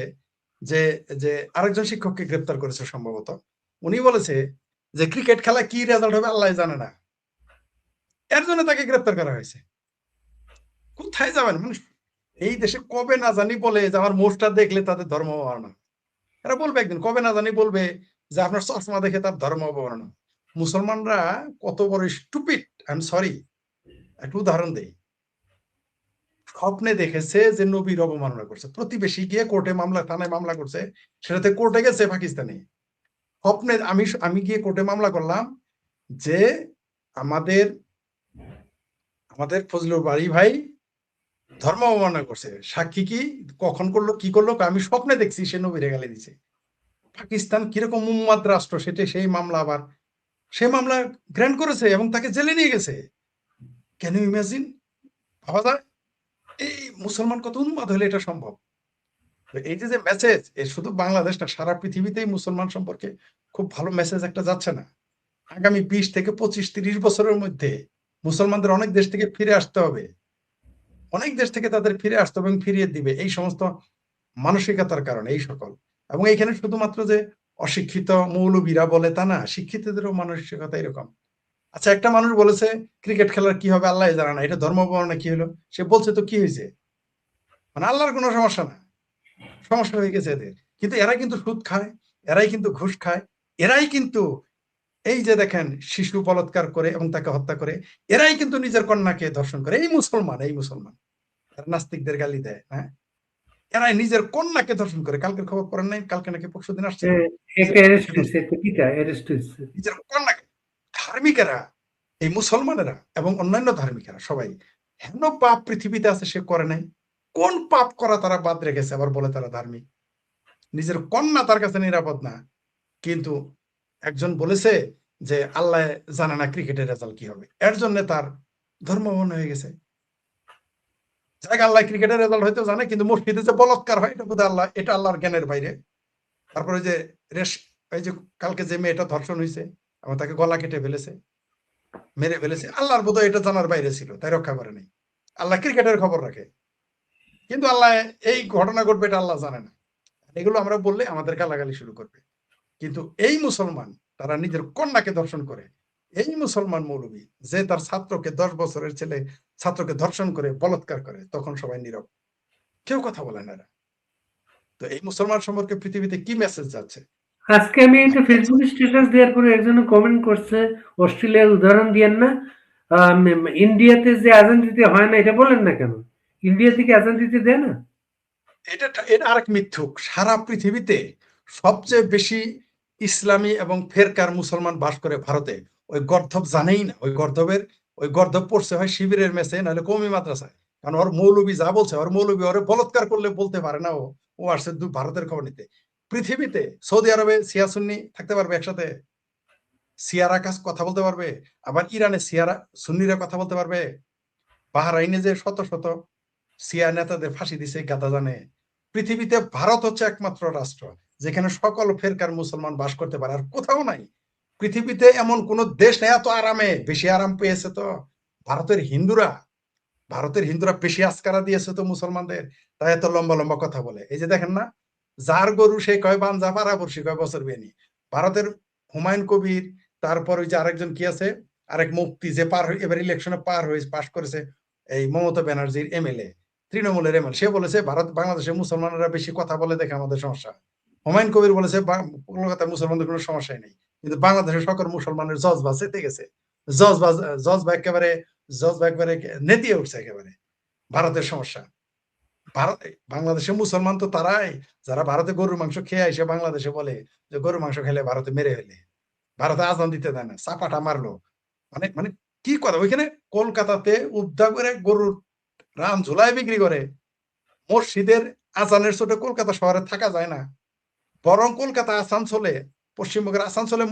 S3: যে যে আরেকজন শিক্ষককে গ্রেপ্তার করেছে সম্ভবত। উনি বলেছে যে ক্রিকেট খেলা কি রেজাল্ট হবে আল্লাহ জানে না, এর জন্য তাকে গ্রেপ্তার করা হয়েছে। কোথায় যাবেন মানুষ? এই দেশে কবে না জানি বলে যে আমার মোষটা দেখলে তাদের ধর্ম অবমাননা। এরা বলবে একদিন, কবে না জানি বলবে যে আপনার চশমা দেখে তার ধর্ম অবমাননা। মুসলমানরা কত বড় স্টুপিড, আই এম সরি। একটা উদাহরণ দেই, স্বপ্নে দেখেছে যে নবীর অবমাননা করছে, প্রতিবেশী গিয়ে কোর্টে মামলা, থানায় মামলা করছে, সেটাতে কোর্টে গেছে পাকিস্তানি। স্বপ্নে আমি গিয়ে কোর্টে মামলা করলাম যে আমাদের আমাদের ফজলুর বাড়ি ভাই ধর্ম অবমাননা করছে। সাক্ষী কি, কখন করলো, কি করলো, আমি স্বপ্নে দেখছি সে নবীরে গালি দিছে। পাকিস্তান কিরকম উন্মাদ রাষ্ট্র, সেটা সেই মামলা আবার সে মামলা গ্র্যান্ড করেছে এবং তাকে জেলে নিয়ে গেছে। Can you imagine? ভাবা যায় এই মুসলমান কত উন্মাদ হলে এটা সম্ভব? এই যে যে মেসেজ, শুধু বাংলাদেশ না, সারা পৃথিবীতেই মুসলমান সম্পর্কে খুব ভালো মেসেজ একটা যাচ্ছে না। আগামী 20 থেকে 25-30 বছরের মধ্যে মুসলমানদের অনেক দেশ থেকে ফিরে আসতে হবে, অনেক দেশ থেকে তাদের ফিরে আসতে হবে এবং ফিরিয়ে দিবে এই সমস্ত মানসিকতার কারণে, এই সকল। এবং এখানে শুধুমাত্র যে অশিক্ষিত মৌলবীরা বলে তা না, শিক্ষিতদেরও মানসিকতা এরকম। আচ্ছা, একটা মানুষ বলেছে ক্রিকেট খেলার কি হবে আল্লাহ জানে না, এটা ধর্ম অবমাননা কি হলো? সে বলছে তো কি হয়েছে, মানে আল্লাহর কোনো সমস্যা না, সমস্যা হয়ে গেছে এদের। কিন্তু এরা কিন্তু সুদ খায়, এরাই কিন্তু ঘুষ খায়, এরাই কিন্তু এই যে দেখেন শিশু বলাৎকার করে এবং তাকে হত্যা করে, এরাই কিন্তু নিজের কন্যাকে ধর্ষণ করে। এই মুসলমান, এই মুসলমান নাস্তিকদের গালি দেয়, হ্যাঁ, এরাই নিজের কন্যাকে ধর্ষণ করে। কালকের খবর পড়েন নাই? কালকে নাকি পরশুদিন আসছে,
S4: একটা অ্যারেস্ট হয়েছে, একটা কিটা অ্যারেস্ট হয়েছে।
S3: নিজের কন্যাকে। ধার্মিকেরা, এই মুসলমানেরা এবং অন্যান্য ধার্মিকেরা সবাই, হেন পাপ পৃথিবীতে আছে সে করে নাই। কোন পাপ করা তারা বাদ রেখেছে আবার বলে তারা ধার্মিক? নিজের কন্যা তার কাছে নিরাপদ না, কিন্তু একজন বলেছে যে আল্লাহ জানে না ক্রিকেটের রেজাল্ট কি হবে, এর জন্য তার ধর্ম মন হয়ে গেছে। যাক, আল্লাহ ক্রিকেটের রেজাল্ট হয়তো জানে, কিন্তু মসজিদে যে বলাৎকার হয় এটা বোধহয় আল্লাহ, এটা আল্লাহর জ্ঞানের বাইরে। তারপরে যে রেশ, এই যে কালকে যে মেয়েটা ধর্ষণ হয়েছে এবং তাকে গলা কেটে ফেলেছে, মেরে ফেলেছে, আল্লাহর বোধহয় এটা জানার বাইরে ছিল, তাই রক্ষা করে নাই। আল্লাহ ক্রিকেটের খবর রাখে, কিন্তু আল্লাহ এই ঘটনা ঘটবে এটা আল্লাহ জানে না। এগুলো আমরা বললে আমাদের গালাগালি শুরু করবে। কিন্তু এই মুসলমান, তারা নিজের কন্যাকে ধর্ষণ করে। এই মুসলমান মৌলবী যে তার ছাত্রকে, 10 বছরের ছেলে ছাত্রকে ধর্ষণ করে বলাৎকার করে, তখন সবাই নীরব, কেউ কথা বলে না এরা। তো এই মুসলমান সম্পর্কে পৃথিবীতে কি মেসেজ যাচ্ছে?
S4: আজকে আমি একটা ফেসবুক স্ট্যাটাস দেওয়ার পরে একজন কমেন্ট করছে, অস্ট্রেলিয়ার উদাহরণ দিয়েন না, ইন্ডিয়াতে যে আজান দিতে হয় না এটা বলেন না কেন, ইন্ডিয়া থেকে আজান দিতে দেয় না।
S3: এটা এটা আরেক মিথ্যুক। সারা পৃথিবীতে সবচেয়ে বেশি ইসলামী এবং ফেরকার মুসলমান বাস করে ভারতে। ওই গর্ধব জানেই না, ওই গর্ধব পড়ছে হয় শিবিরের মেসে, নাহলে কওমি মাদ্রাসায়। কারণ ওর মৌলবী যা বলছে, ওর মৌলবী ওরে বলৎকার করলে বলতে পারে না, ও আসছে ভারতের খবর নিতে। পৃথিবীতে সৌদি আরবে শিয়া সুন্নি থাকতে পারবে একসাথে? সিয়ারা কাজ কথা বলতে পারবে? আবার ইরানে সিয়ারা সুন্নিরা কথা বলতে পারবে? বাহরাইনে যে শত শত সিয়া নেতাদের ফাঁসি দিছে গাদা জানে। পৃথিবীতে ভারত হচ্ছে একমাত্র রাষ্ট্র যেখানে সকল ফেরকার মুসলমান বাস করতে পারে, আর কোথাও নাই। পৃথিবীতে এমন কোন দেশ নেই এত আরামে, বেশি আরাম পেয়েছে তো ভারতের হিন্দুরা। ভারতের হিন্দুরা বেশি আস্কারা দিয়েছে তো মুসলমানদের, তাই এত লম্বা লম্বা কথা বলে। এই যে দেখেন না, যার গরু সে কয় বানজা, পাড়াপড়শি কয় বছর বেনি। ভারতের হুমায়ুন কবির, তারপর ওই যে আরেকজন কি আছে, আরেক মুফতি যে এবার ইলেকশনে পাশ করেছে, এই মমতা ব্যানার্জির এমএলএ, তৃণমূলের এমএলএ, সে বলেছে বাংলাদেশের মুসলমানরা বেশি কথা বলে দেখে আমাদের সমস্যা। হুমায়ুন কবির বলেছে কলকাতায় মুসলমানদের কোনো সমস্যাই নেই, কিন্তু বাংলাদেশের সকল মুসলমানের জজবা চেতে গেছে। জজবা একেবারে নেতিয়ে উঠছে একেবারে। ভারতের সমস্যা, বাংলাদেশের মুসলমান তো তারাই যারা ভারতে গরুর মাংস খেয়ে এসে বাংলাদেশে বলে যে গরুর মাংস খেলে ভারতে মেরে ফেলে, ভারতে আজান দিতে দেয় না, চাপাটা মারলো। মানে মানে কি কথা, ওইখানে কলকাতাতে উদ্ধার করে গরুর রান ঝুলাই বিক্রি করে, মসজিদের আজানের চোটে কলকাতা শহরে থাকা যায় না। বরং কলকাতা আসানসোলে, পশ্চিমবঙ্গের আসানসোলে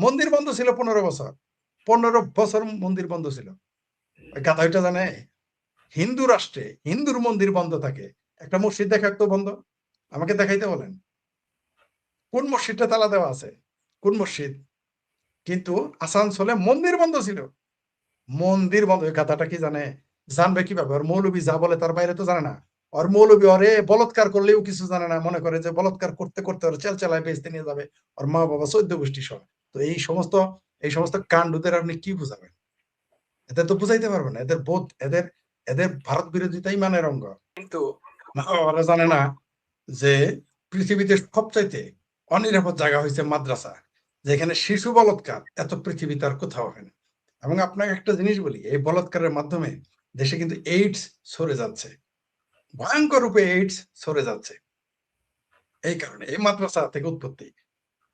S3: মন্দির বন্ধ ছিল 15 বছর। 15 বছর মন্দির বন্ধ ছিল। ওই গাধা ওইটা জানে, হিন্দু রাষ্ট্রে হিন্দুর মন্দির বন্ধ থাকে, একটা মসজিদ দেখা তো বন্ধ, আমাকে দেখাইতে বলেন কোন মসজিদটা তালা দেওয়া আছে, কোন মসজিদ? কিন্তু আসানসোলে মন্দির বন্ধ ছিল, মন্দির বন্ধ। ওই গাধাটা কি জানে? জানবে কিভাবে? ওর মৌলবী যা বলে তার বাইরে তো জানে না। ওর মৌলবী ওরে বলৎকার করলেও কিছু জানে না, মনে করে যে বলৎকার করতে করতে ওর চেলচেলায় বেচতে নিয়ে যাবে, ওর মা বাবা 14 গোষ্ঠী সহ। তো এই সমস্ত কাণ্ডদের আপনি কি বুঝাবেন? এদের তো বুঝাইতে পারবে না। এদের বোধ, এদের ভারত বিরোধিতাই মানের অঙ্গ। কিন্তু ওরা জানে না যে পৃথিবীতে সবচাইতে অনিরাপদ জায়গা হয়েছে মাদ্রাসা, যেখানে শিশু বলৎকার এত পৃথিবীতে আর কোথাও হয় না। এবং আপনাকে একটা জিনিস বলি, এই বলৎকারের মাধ্যমে দেশে কিন্তু এইডস সরে যাচ্ছে, ভয়ঙ্কর রূপে এইডস সরে যাচ্ছে। এই কারণে এই মাদ্রাসা থেকে উৎপত্তি।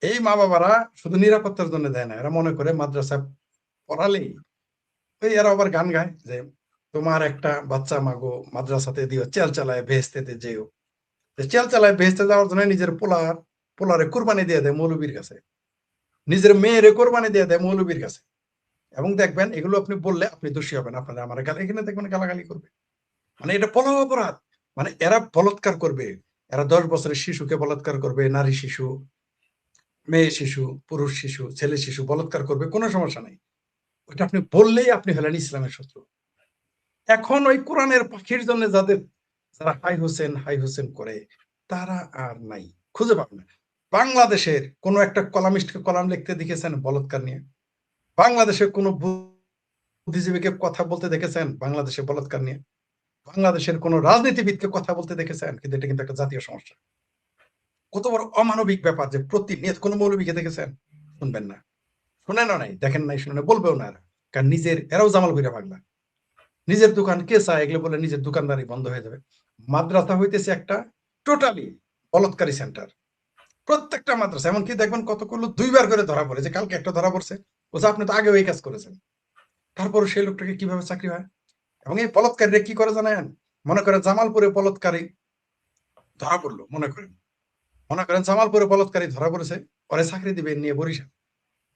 S3: এই মা বাবারা শুধু নিরাপত্তার জন্য দেয় না, এরা মনে করে মাদ্রাসা পড়ালেই, ওই এরা আবার গান গায় যে তোমার একটা বাচ্চা মাগো মাদ্রাসাতে দিও, চেল চালায় ভেস্তেতে যেও। চেল চালায় ভেস্তে যাওয়ার জন্য নিজের পোলারে কোরবানি দিয়ে দেয় মৌলবীর কাছে, নিজের মেয়েরে কোরবানি দিয়ে দেয় মৌলবীর কাছে। এবং দেখবেন এগুলো আপনি বললে আপনি দোষী হবেন, আপনারা আমার এখানে দেখবেন গালাগালি করবে। মানে এটা বড় অপরাধ। মানে এরা বলৎকার করবে, এরা 10 বছরের শিশুকে বলৎকার করবে, নারী শিশু, মেয়ে শিশু, পুরুষ শিশু, ছেলে শিশু বলৎকার করবে, কোনো সমস্যা নাই। ওইটা আপনি বললেই আপনি হলেন ইসলামের শত্রু। এখন ওই কোরআনের পাখির জন্য যারা হাই হোসেন করে, তারা আর নাই, খুঁজে পাবেন না। বাংলাদেশের কোন একটা কলামিস্টকে কলাম লিখতে দেখেছেন বলৎকার নিয়ে? বাংলাদেশের কোন বুদ্ধিজীবীকে কথা বলতে দেখেছেন বাংলাদেশে বলৎকার নিয়ে? বাংলাদেশের কোন রাজনীতিবিদকে কথা বলতে দেখেছেন? কিন্তু এটা কিন্তু একটা জাতীয় সমস্যা। কত বড় অমানবিক ব্যাপার যে প্রতিনিয়ত কোন মৌলবীকে দেখেছেন? শুনবেন না, শুনেনও নাই, দেখেন নাই, শুনে বলবেও না। কারণ এরাও জামাল ভৈরা পাগলা। নিজের দোকান কে চায় এগুলো বলে নিজের দোকানদারি বন্ধ হয়ে যাবে। মাদ্রাসা হইতেছে একটা টোটালি বলৎকারী সেন্টার। প্রত্যেকটা মাদ্রাসা, এমনকি দেখবেন কতগুলো 2 বার করে ধরা পড়ে, যে কালকে একটা ধরা পড়ছে, বলছে আপনি তো আগে ওই কাজ করেছেন। তারপরে সেই লোকটাকে কিভাবে চাকরি হয়? এবং এই বলৎকারীরা কি করে জানেন? মনে করেন জামালপুরে বলৎকারী ধরা পড়লো, মনে করেন জামালপুরে বলৎকারী ধরা পড়েছে, ওরে চাকরি দিবে নিয়ে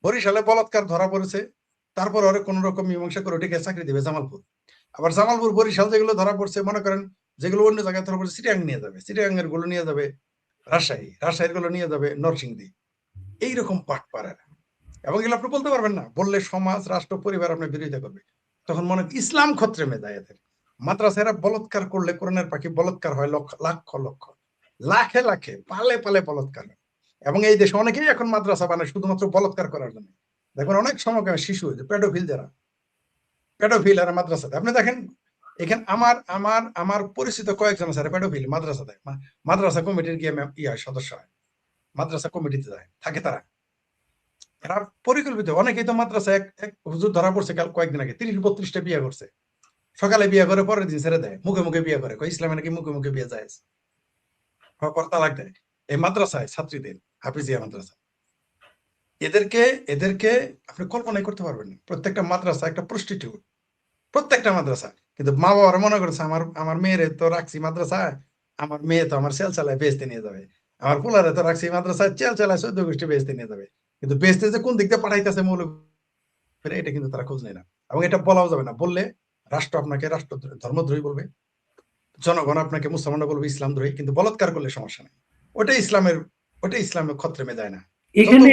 S3: বরিশালে বলৎকার ধরা পড়েছে, তারপর ওরে কোন রকম মীমাংসা করে ওটিকে চাকরি দিবে জামালপুর। আবার জামালপুর বরিশাল যেগুলো ধরা পড়ছে, মনে করেন যেগুলো অন্য জায়গায় ধরা পড়ছে, চিটাগাং নিয়ে যাবে, চিটাগাংয়ের গুলো নিয়ে যাবে রাজশাহীর গুলো নিয়ে যাবে নরসিংদী। এইরকম পাট পারে। এবং এগুলো আপনি বলতে পারবেন না, বললে সমাজ, রাষ্ট্র, পরিবার আপনার বিরোধিতা করবে। তখন মনে ইসলাম ক্ষত্রে মেধায় এদের। মাদ্রাসারা বলৎকার করলে কোরআনের পাখি বলৎকার হয় লাখে লাখে পালে পালে বলৎকার। এবং এই দেশে অনেকেই এখন মাদ্রাসা বানায় শুধুমাত্র বলৎকার করার জন্য। দেখুন অনেক সময় শিশু, পেডোফিল আর মাদ্রাসাতে আপনি দেখেন, এখানে আমার পরিচিত কয়েকজন আছে পেডোফিল মাদ্রাসাতে, মাদ্রাসা কমিটির গিয়ে সদস্য হয়, মাদ্রাসা কমিটিতে যায়, থাকে তারা। এরা পরিকল্পিত। অনেকেই তো মাদ্রাসা এক হুজুর ধরা পড়ছে কয়েকদিন আগে, 30-32টা বিয়ে করছে। সকালে বিয়ে করে পরের দিন ছেড়ে দেয়, মুখে মুখে বিয়ে করে, ইসলামে নাকি মুখে মুখে বিয়ে যায়, তালাক দেয়। এই মাদ্রাসায় ছাত্রীদের, হাফিজিয়া মাদ্রাসা, এদেরকে আপনি কল্পনাই করতে পারবেন না। প্রত্যেকটা মাদ্রাসা একটা প্রস্টিটিউট, প্রত্যেকটা মাদ্রাসা। কিন্তু মা বাবারা মনে করছে আমার মেয়েরে তো রাখছি মাদ্রাসায়, আমার মেয়ে তো আমার চেল চালায় বেচতে নিয়ে যাবে, আমার পোলারে তো রাখছি মাদ্রাসায়, চেল চালায় 14 গোষ্ঠী বেচতে নিয়ে যাবে। কিন্তু বেচতে যে কোন দিক দিয়ে পাঠাইতেছে মৌলবী, এটা কিন্তু তারা খোঁজ নেয় না। এবং এটা বলাও যাবে না, বললে রাষ্ট্র আপনাকে ধর্মদ্রোহী বলবে, জনগণ আপনাকে মুসলমান বলবে ইসলামদ্রোহী। কিন্তু বলৎকার করলে সমস্যা নেই, ওটাই ইসলামের ক্ষত্রে মেধায় না।
S4: এখানে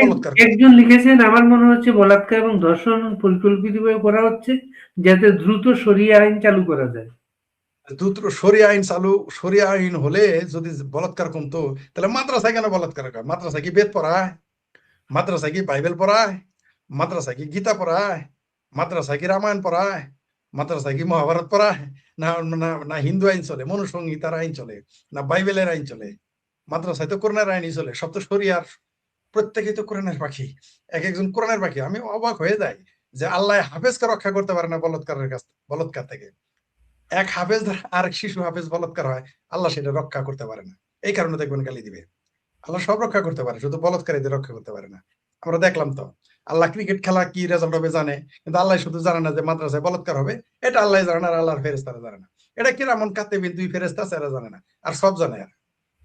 S4: একজন লিখেছেন, আমার মনে হচ্ছে বলাৎকার এবং ধর্ষণ পরিকল্পিতভাবে করা হচ্ছে যাতে দ্রুত শরিয়া আইন চালু করা যায়।
S3: দ্রুত শরিয়া আইন চালু, শরিয়া আইন হলে যদি বলাৎকার কমতো, তাহলে মাদ্রাসায় কেন বলাৎকার করে? মাদ্রাসায় কি বেদ পড়ায়? মাদ্রাসায় কি বাইবেল পড়ায়? মাদ্রাসায় কি গীতা পড়ায়? মাদ্রাসায় কি রামায়ণ পড়ায়? মাদ্রাসায় কি মহাভারত পড়ায়? না না না হিন্দু আইন চলে, মনুসংহিতার আইন চলে, না বাইবেলের আইন চলে? মাদ্রাসায় তো কোরআনের আইনই চলে, সব তো শরিয়ার, প্রত্যেকেই তো কোরআনের পাখি, এক একজন কোরআনের পাখি। আমি অবাক হয়ে যাই যে আল্লাহ হাফেজকে রক্ষা করতে পারে না বলৎকারের কাছ, বলৎকার থেকে। এক হাফেজ দ্বারা আরেক শিশু হাফেজ বলৎকার হয়, আল্লাহ সেটা রক্ষা করতে পারে না। এই কারণে দেখবেন গালি দিবে। আল্লাহ সব রক্ষা করতে পারে, শুধু বলৎকারীদের রক্ষা করতে পারে না। আমরা দেখলাম তো, আল্লাহ ক্রিকেট খেলা কি রেজাল্ট হবে জানে, কিন্তু আল্লাহ শুধু জানে না যে মাদ্রাসায় বলৎকার হবে, এটা আল্লাহ জানে না, আর আল্লাহর ফেরেশতারা জানে না। এটা কিরামন কাতিবিন, দুই ফেরেশতা আছে, এরা জানে না, আর সব জানে, আর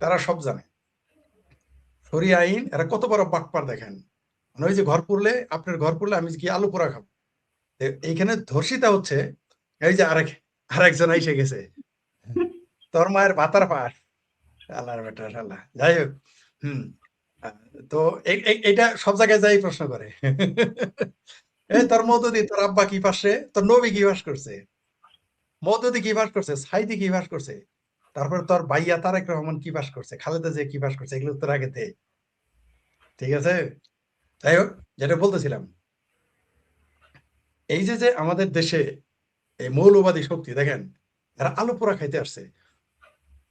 S3: তারা সব জানে। শরিয়া আইন, এরা কত বড় বাটপার দেখেন। মানে ওই যে ঘর পুড়লে, আপনার ঘর পুড়লে আমি কি আলু পোড়া খাবো? এইখানে ধর্ষিতা হচ্ছে এই যে আরেকজন এসে গেছে, তোর মায়ের ভাতার পাশ, আল্লাহর বেটা আল্লাহ। যাই হোক, তো এটা সব জায়গায় যাই প্রশ্ন করে এই তোর মৌদুদি, তোর আব্বা কি পাশে, তোর নবী কি বাস করছে, মৌদুদি কি বাস করছে, সাইদি কি বাস করছে, তারপর তোর ভাইয়া তারেক রহমান কি বাস করছে, খালেদা জিয়া কি বাস করছে, এগুলো তোর আগে দে। ঠিক আছে, যাই হোক, যেটা বলতেছিলাম, এই যে যে আমাদের দেশে এই মৌলবাদী শক্তি দেখেন, এরা আলু পোড়া খাইতে আসছে,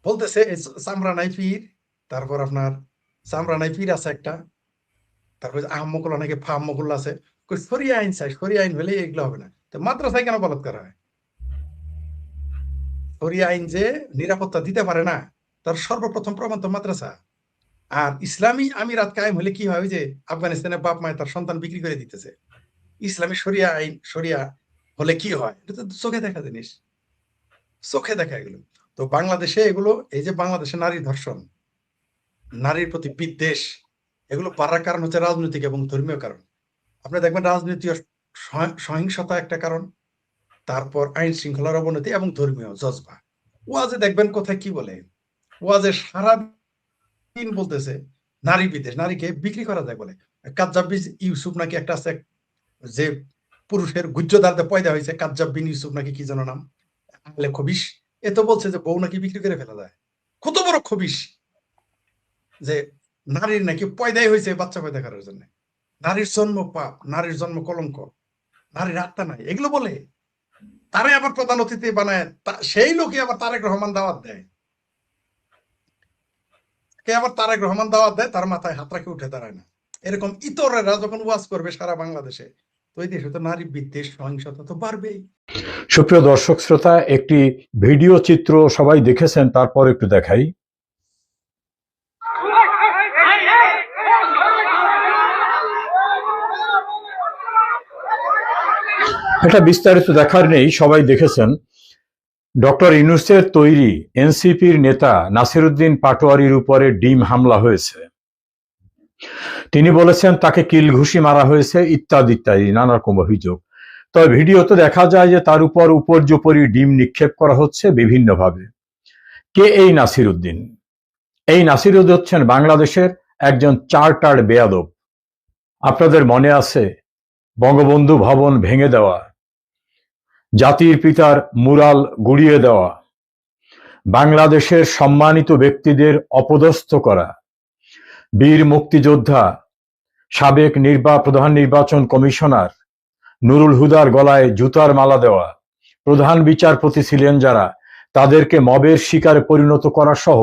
S3: বলতেছে এই চামড়া নাই পীর, তারপর আপনার চামড়া নাই পীর আছে একটা, তারপর আহম্মকুল্লাহ নাকি ফাহম্মকুল্লাহ আছে, শরিয়া আইন চাই, শরিয়া আইন হলে এগুলো হবে না। তো মাদ্রাসায় কেন বলৎকার হয়? শরিয়া আইন যে নিরাপত্তা দিতে পারে না, তার সর্বপ্রথম প্রমাণ তো মাদ্রাসা। আর ইসলামী আমিরাত কায়েম হলে কি হয়, যে আফগানিস্তানের বাপ মায় তার সন্তান বিক্রি করে দিতেছে। ইসলামী শরিয়া আইন, শরিয়া হলে কি হয়, এটা তো চোখে দেখা জিনিস, চোখে দেখা এগুলো। তো বাংলাদেশে এগুলো, এই যে বাংলাদেশে নারী ধর্ষণ, নারীর প্রতি বিদ্বেষ, এগুলো বাড়ার কারণ হচ্ছে রাজনৈতিক এবং ধর্মীয় কারণ। আপনি দেখবেন রাজনীতি সহিংসতা একটা কারণ, তারপর আইন শৃঙ্খলার অবনতি এবং ধর্মীয় জজবা। ওয়াজে দেখবেন কোথায় কি বলে, ওয়াজে সারাদিন বলতেছে নারী বিদ্বেষ, নারীকে বিক্রি করা যায় বলে। কাজ্জাব বিন ইউসুফ নাকি একটা আছে, যে পুরুষের গুজ্জদারতে পয়দা হয়েছে, কাজ্জাব বিন ইউসুফ নাকি কি যেন নাম, খবিশ। এ তো বলছে যে বউ নাকি বিক্রি করে ফেলা যায়। কত বড় খবিশ, যে নারীর নাকি পয়দাই হয়েছে বাচ্চা পয়দা করার জন্য, নারীর জন্ম পাপ, নারীর জন্ম কলঙ্ক, নারীর আত্মা নাই, এগুলো বলে। তারে আবার প্রধান অতিথি বানায়, সেই লোকে আবার তারেক রহমান দাওয়াত দেয়, কে আবার তারেক রহমান দাওয়াত দেয়, তার মাথায় হাত রাখে উঠে দাঁড়ায় না। এরকম ইতরেরা যখন ওয়াজ করবে সারা বাংলাদেশে, তো এই দেশে তো নারী বিদ্বেষ সহিংসতা তো বাড়বেই।
S5: সুপ্রিয় দর্শক শ্রোতা, একটি ভিডিও চিত্র সবাই দেখেছেন, তারপর একটু দেখাই। এটা বিস্তারিত দেখার নেই, সবাই দেখেছেন। ডক্টর ইউনূসের তৈরি এনসিপির নেতা নাসিরউদ্দিন পাটোয়ারির উপরে ডিম হামলা হয়েছে। তিনি বলেছেন তাকে কিল ঘুষি মারা হয়েছে, ইত্যাদি ইত্যাদি নানা রকম অভিযোগ। তবে ভিডিওতে দেখা যায় যে তার উপর উপর্যুপরি ডিম নিক্ষেপ করা হচ্ছে বিভিন্নভাবে। কে এই নাসিরউদ্দিন? এই নাসিরউদ্দিন হচ্ছেন বাংলাদেশের একজন চার্টার্ড বেয়াদব। আপনাদের মনে আছে বঙ্গবন্ধু ভবন ভেঙে দেওয়া, জাতির পিতার মুরাল গুড়িয়ে দেওয়া, বাংলাদেশের সম্মানিত ব্যক্তিদের অপদস্থ করা, বীর মুক্তিযোদ্ধা সাবেক প্রধান নির্বাচন কমিশনার নুরুল হুদার গলায় জুতার মালা দেওয়া, প্রধান বিচারপতি ছিলেন যারা, তাদেরকে মবের শিকারে পরিণত করা সহ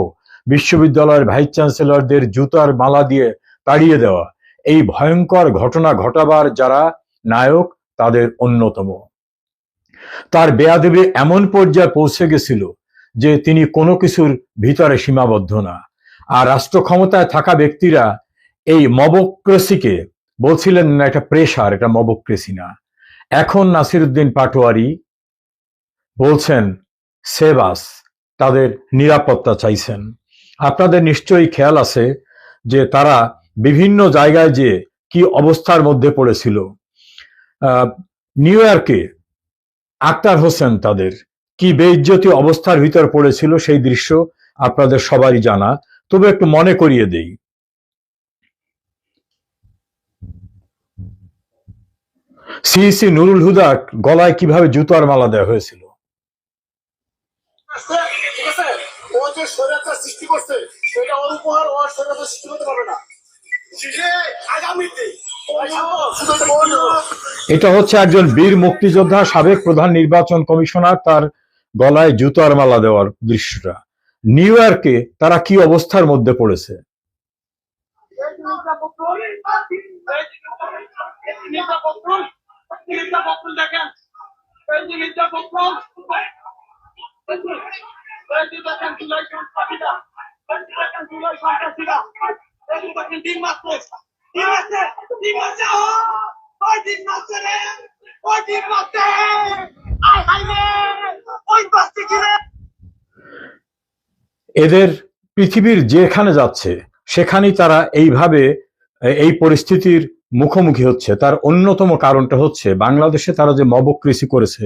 S5: বিশ্ববিদ্যালয়ের ভাইস চ্যান্সেলরদের জুতার মালা দিয়ে তাড়িয়ে দেওয়া, এই ভয়ঙ্কর ঘটনা ঘটাবার যারা নায়ক, তাদের অন্যতম। তার বেয়াদবি এমন পর্যায়ে পৌঁছে গেছিল যে তিনি কোনো কিছুর ভিতরে সীমাবদ্ধ না। আর রাষ্ট্র ক্ষমতায় থাকা ব্যক্তিরা এই মবক্রেসিকে বলছিলেন না এটা প্রেসার, এটা মবক্রেসি না। এখন নাসিরউদ্দিন পাটোয়ারি বলছেন সেবাস, তাদের নিরাপত্তা চাইছেন। আপনাদের নিশ্চয়ই খেয়াল আছে যে তারা বিভিন্ন জায়গায় যে কি অবস্থার মধ্যে পড়েছিল। নিউ ইয়র্কে আক্তার হোসেন তাদের কি বেইজ্জতি অবস্থার ভিতর পড়েছিল, সেই দৃশ্য আপনাদের সবারই জানা, তবে একটু মনে করিয়ে দেই। সিইসি নুরুল হুদার গলায় কিভাবে জুতার মালা দেওয়া হয়েছিল।
S6: আছে, ঠিক আছে? ও যে স্বৈরাচার সৃষ্টি করছে সেটা ওর উপহার, ও আর স্বৈরাচার সৃষ্টি করতে পারবে না। সে আগামীতে
S5: এটা হচ্ছে একজন বীর মুক্তিযোদ্ধা, সাবেক প্রধান নির্বাচন কমিশনার, তার গলায় জুতার মালা দেওয়ার দৃশ্যটা। নিউ ইয়র্কে তারা কি অবস্থার মধ্যে পড়েছে।
S6: দেখেন
S5: এদের পৃথিবীর যেখানে যাচ্ছে সেখানেই তারা এইভাবে এই পরিস্থিতির মুখোমুখি হচ্ছে। তার অন্যতম কারণটা হচ্ছে বাংলাদেশে তারা যে মবক্রেসি করেছে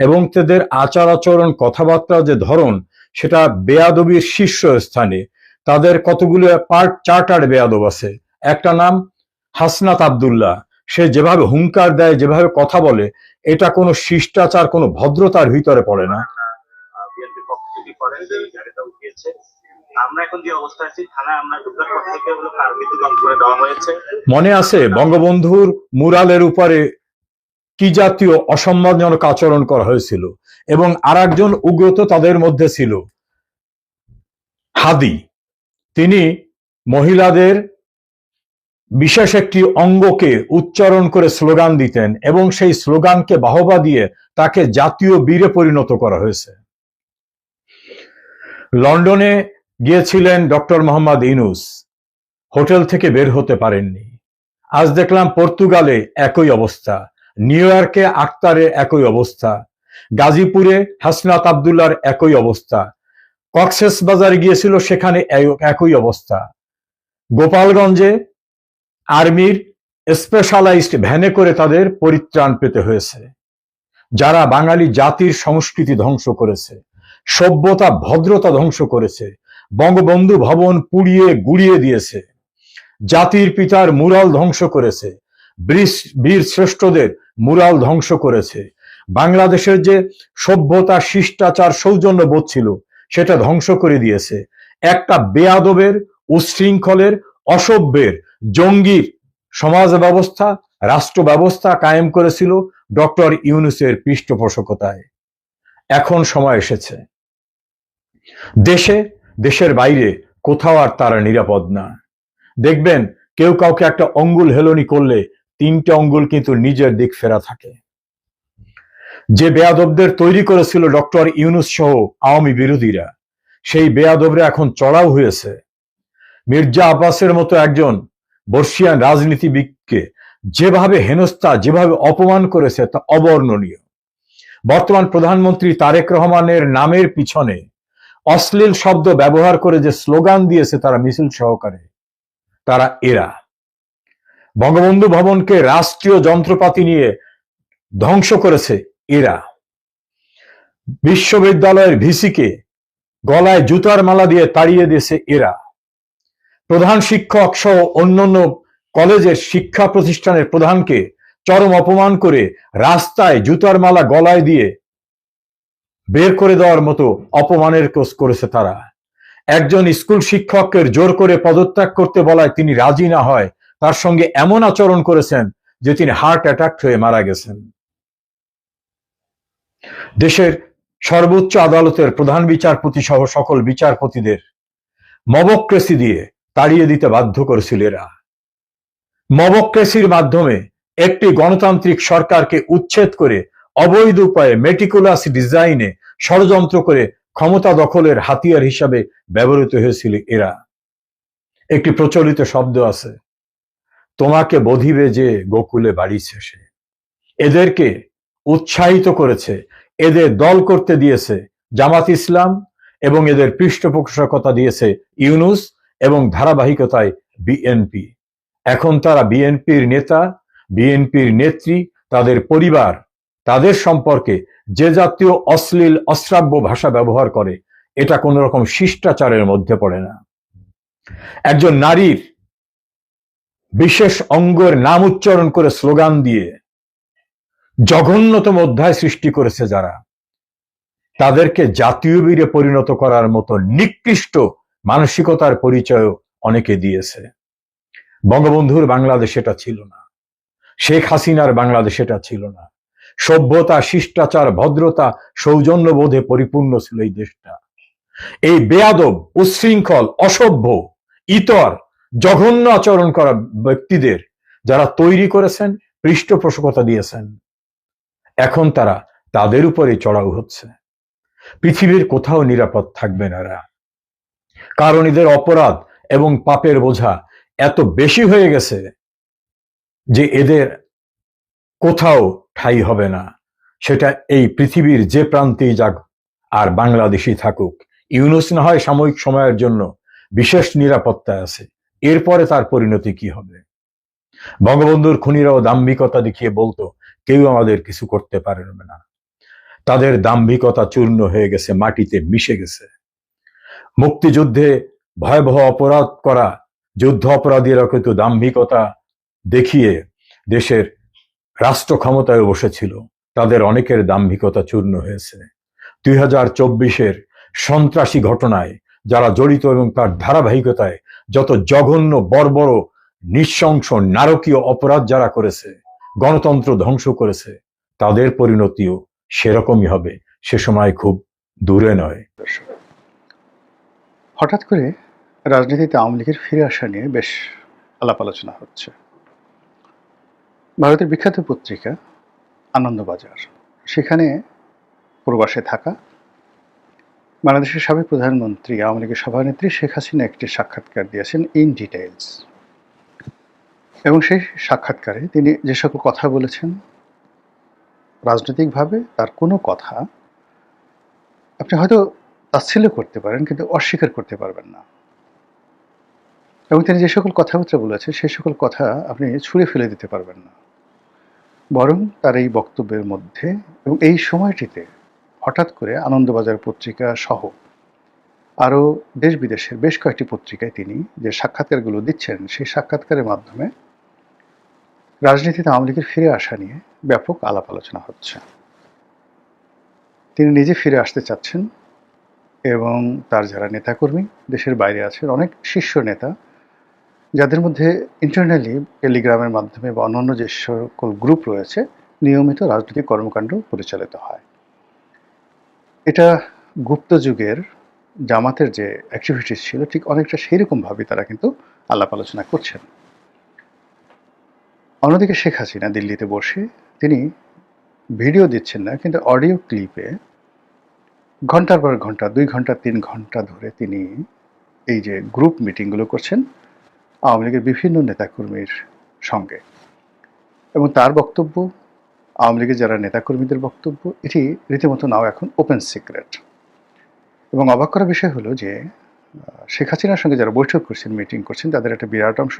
S5: এবং তাদের আচার আচরণ, কথাবার্তা যে ধরন, সেটা বেয়াদবির শীর্ষ স্থানে। তাদের কতগুলো চার্টার্ড বেয়াদব আছে। একটা নাম হাসনাত আব্দুল্লাহ। সে যেভাবে হুঙ্কার দেয়, যেভাবে কথা বলে, এটা কোনো শিষ্টাচার, কোনো ভদ্রতার ভিতরে পড়ে না।
S7: বিএনপির পক্ষ থেকে করেন যে গাড়িটা উঠিয়েছে। আমরা এখন যে অবস্থা আছি, থানা আমরা ঢোকার পর থেকে হলো কার্বিতে দল করে দেওয়া হয়েছে।
S5: মনে আছে বঙ্গবন্ধুর মুরালের উপরে কি জাতীয় অসম্মানজনক আচরণ করা হয়েছিল, এবং আর একজন উগ্রত তাদের মধ্যে ছিল হাদি। তিনি মহিলাদের বিশেষ একটি অঙ্গকে উচ্চারণ করে স্লোগান দিতেন এবং সেই স্লোগানকে বাহবা দিয়ে তাকে জাতীয় বীরে পরিণত করা হয়েছে। লন্ডনে গিয়েছিলেন ডক্টর মোহাম্মদ ইউনূস, হোটেল থেকে বের হতে পারেননি। আজ দেখলাম পর্তুগালে একই অবস্থা, নিউ ইয়র্কে আক্তারের একই অবস্থা, গাজীপুরে হাসনাত আব্দুল্লাহর একই অবস্থা, কক্সেস বাজারে গিয়েছিল, সেখানে একই অবস্থা। গোপালগঞ্জে আর্মির স্পেশালাইজড ভ্যানে করে তাদের পরিত্রাণ পেতে হয়েছে। যারা বাঙালি জাতির সংস্কৃতি ধ্বংস করেছে, সভ্যতা ভদ্রতা ধ্বংস করেছে, বঙ্গবন্ধু ভবন পুড়িয়ে গুড়িয়ে দিয়েছে, জাতির পিতার মুরাল ধ্বংস করেছে, বীর শ্রেষ্ঠদের মুরাল ধ্বংস করেছে, বাংলাদেশের যে সভ্যতা, শিষ্টাচার, সৌজন্যবোধ ছিল সেটা ধ্বংস করে দিয়েছে। একটা বেয়াদবের, উচ্ছৃঙ্খলের, অসভ্যের, জঙ্গির সমাজ ব্যবস্থা, রাষ্ট্র ব্যবস্থা কায়েম করেছিল ডক্টর ইউনূসের পৃষ্ঠপোষকতায়। এখন সময় এসেছে, দেশের বাইরে কোথাও আর তারা নিরাপদ না। দেখবেন কেউ কাউকে একটা অঙ্গুল হেলনি করলে 3টে অঙ্গুল কিন্তু নিজের দিক ফেরা থাকে। যে বেয়াদবদের তৈরি করেছিল ডক্টর ইউনূস সহ আওয়ামী বিরোধীরা, সেই বেয়াদবরা এখন চড়াও হয়েছে। মির্জা আব্বাসের মতো একজন বর্ষিয়ান রাজনীতিবিদকে যেভাবে হেনস্থা, যেভাবে অপমান করেছে তা অবর্ণনীয়। বর্তমান প্রধানমন্ত্রী তারেক রহমানের নামের পিছনে অশ্লীল শব্দ ব্যবহার করে যে স্লোগান দিয়েছে তারা মিছিল সহকারে, তারা এরা। বঙ্গবন্ধু ভবনকে রাষ্ট্রীয় যন্ত্রপাতি নিয়ে ধ্বংস করেছে এরা। বিশ্ববিদ্যালয়ের ভিসিকে গলায় জুতার মালা দিয়ে তাড়িয়ে দিয়েছে এরা। প্রধান শিক্ষক সহ অন্যান্য কলেজের শিক্ষা প্রতিষ্ঠানের প্রধানকে চরম অপমান করে রাস্তায় জুতার মালা গলায় দিয়ে বের করে দেওয়ার মতো অপমানের কাজ করেছে তারা। একজন স্কুল শিক্ষককে জোর করে পদত্যাগ করতে বলায় তিনি রাজি না হয় তার সঙ্গে এমন আচরণ করেছেন যে তিনি হার্ট অ্যাটাক হয়ে মারা গেছেন। দেশের সর্বোচ্চ আদালতের প্রধান বিচারপতি সহ সকল বিচারপতিদের মবক্রেসি দিয়ে তাড়িয়ে দিতে বাধ্য করেছিল এরা। মবক্রেসির মাধ্যমে একটি গণতান্ত্রিক সরকারকে উচ্ছেদ করে অবৈধ উপায়ে মেটিকুলাস ডিজাইনে ষড়যন্ত্র করে ক্ষমতা দখলের হাতিয়ার হিসাবে ব্যবহৃত হয়েছিল এরা। একটি প্রচলিত শব্দ আছে, তোমাকে বধিবে যে গোকুলে বাড়ি শেষে। এদেরকে উৎসাহিত করেছে, এদের দল করতে দিয়েছে জামাত ইসলাম এবং এদের পৃষ্ঠপোষকতা দিয়েছে ইউনূস এবং ধারাবাহিকতায় বিএনপি। এখন তারা বিএনপির নেতা, বিএনপির নেত্রী, তাদের পরিবার, তাদের সম্পর্কে যে জাতীয় অশ্লীল অশ্রাব্য ভাষা ব্যবহার করে, এটা কোন রকম শিষ্টাচারের মধ্যে পড়ে না। একজন নারীর বিশেষ অঙ্গের নাম উচ্চারণ করে স্লোগান দিয়ে জঘন্যতম অধ্যায় সৃষ্টি করেছে যারা, তাদেরকে জাতীয় বীরে পরিণত করার মতো নিকৃষ্ট মানসিকতার পরিচয় অনেকে দিয়েছে। বঙ্গবন্ধুর বাংলাদেশ এটা ছিল না, শেখ হাসিনার বাংলাদেশ এটা ছিল না। সভ্যতা, শিষ্টাচার, ভদ্রতা, সৌজন্যবোধে পরিপূর্ণ ছিল এই দেশটা। এই বেয়াদব, উচ্ছৃঙ্খল, অসভ্য, ইতর, জঘন্য আচরণ করা ব্যক্তিদের যারা তৈরি করেছেন, পৃষ্ঠপোষকতা দিয়েছেন, এখন তারা তাদের উপরে চড়াও হচ্ছে। পৃথিবীর কোথাও নিরাপদ থাকবে না এরা, কারণ এদের অপরাধ এবং পাপের বোঝা এত বেশি হয়ে গেছে যে এদের কোথাও ঠাঁই হবে না। সেটা এই পৃথিবীর যে প্রান্তেই যাক আর বাংলাদেশি থাকুক। ইউনূস না হয় সাময়িক সময়ের জন্য বিশেষ নিরাপত্তায় আছে, এরপরে তার পরিণতি কি হবে? বঙ্গবন্ধুর খুনিরাও দাম্ভিকতা দেখিয়ে বলতো কেউ আমাদের কিছু করতে পারবে না। তাদের দাম্ভিকতা চূর্ণ হয়ে গেছে, মাটিতে মিশে গেছে। মুক্তিযুদ্ধে ভয়াবহ অপরাধ করা যুদ্ধ অপরাধীরা কিন্তু দাম্ভিকতা দেখিয়ে দেশের রাষ্ট্র ক্ষমতায় বসেছিল, তাদের অনেকের দাম্ভিকতা চূর্ণ হয়েছে। 2024-এর সন্ত্রাসী ঘটনায় যারা জড়িত এবং তার ধারাবাহিকতায় যত জঘন্য, বর্বর, নৃশংস, নারকীয় অপরাধ যারা করেছে, গণতন্ত্র ধ্বংস করেছে, তাদের পরিণতিও সেরকমই হবে। সে সময় খুব দূরে নয়।
S8: হঠাৎ করে রাজনীতিতে আওয়ামী লীগের ফিরে আসা নিয়ে বেশ আলাপ আলোচনা হচ্ছে। ভারতের বিখ্যাত পত্রিকা আনন্দবাজার, সেখানে প্রবাসে থাকা বাংলাদেশের সাবেক প্রধানমন্ত্রী, আওয়ামী লীগের সভানেত্রী শেখ হাসিনা একটি সাক্ষাৎকার দিয়েছেন ইন ডিটেইলস। এবং সেই সাক্ষাৎকারে তিনি যে সকল কথা বলেছেন, রাজনৈতিকভাবে তার কোনো কথা আপনি হয়তো তাচ্ছিল্য করতে পারেন, কিন্তু অস্বীকার করতে পারবেন না। এবং তিনি যে সকল কথাবার্তা বলেছেন, সেই সকল কথা আপনি ছুঁড়ে ফেলে দিতে পারবেন না। বরং তার এই বক্তব্যের মধ্যে এবং এই সময়টিতে হঠাৎ করে আনন্দবাজার পত্রিকা সহ আরও দেশ বিদেশের বেশ কয়েকটি পত্রিকায় তিনি যে সাক্ষাৎকারগুলো দিচ্ছেন, সেই সাক্ষাৎকারের মাধ্যমে রাজনীতিতে আওয়ামী লীগের ফিরে আসা নিয়ে ব্যাপক আলাপ আলোচনা হচ্ছে। তিনি নিজে ফিরে আসতে চাচ্ছেন এবং তার যারা নেতাকর্মী দেশের বাইরে আছেন, অনেক শীর্ষ নেতা, যাদের মধ্যে ইন্টারনালি টেলিগ্রামের মাধ্যমে বা অন্যান্য যে সকল গ্রুপ রয়েছে, নিয়মিত রাজনৈতিক কর্মকাণ্ড পরিচালিত হয়। এটা গুপ্ত যুগের জামাতের যে অ্যাক্টিভিটিস ছিল, ঠিক অনেকটা সেই রকমভাবে তারা কিন্তু আলাপ আলোচনা করছেন। অন্যদিকে শেখ হাসিনা দিল্লিতে বসে তিনি ভিডিও দিচ্ছেন না, কিন্তু অডিও ক্লিপে ঘন্টার পর ঘন্টা, 2 ঘন্টা 3 ঘন্টা ধরে তিনি এই যে গ্রুপ মিটিংগুলো করছেন আওয়ামী লীগের বিভিন্ন নেতাকর্মীর সঙ্গে। এবং তার বক্তব্য, আওয়ামী লীগের যারা নেতাকর্মীদের বক্তব্য, এটি রীতিমতো নাও এখন ওপেন সিক্রেট। এবং অবাক করার বিষয় হলো যে শেখ হাসিনার সঙ্গে যারা বৈঠক করছেন, মিটিং করছেন, তাদের একটা বিরাট অংশ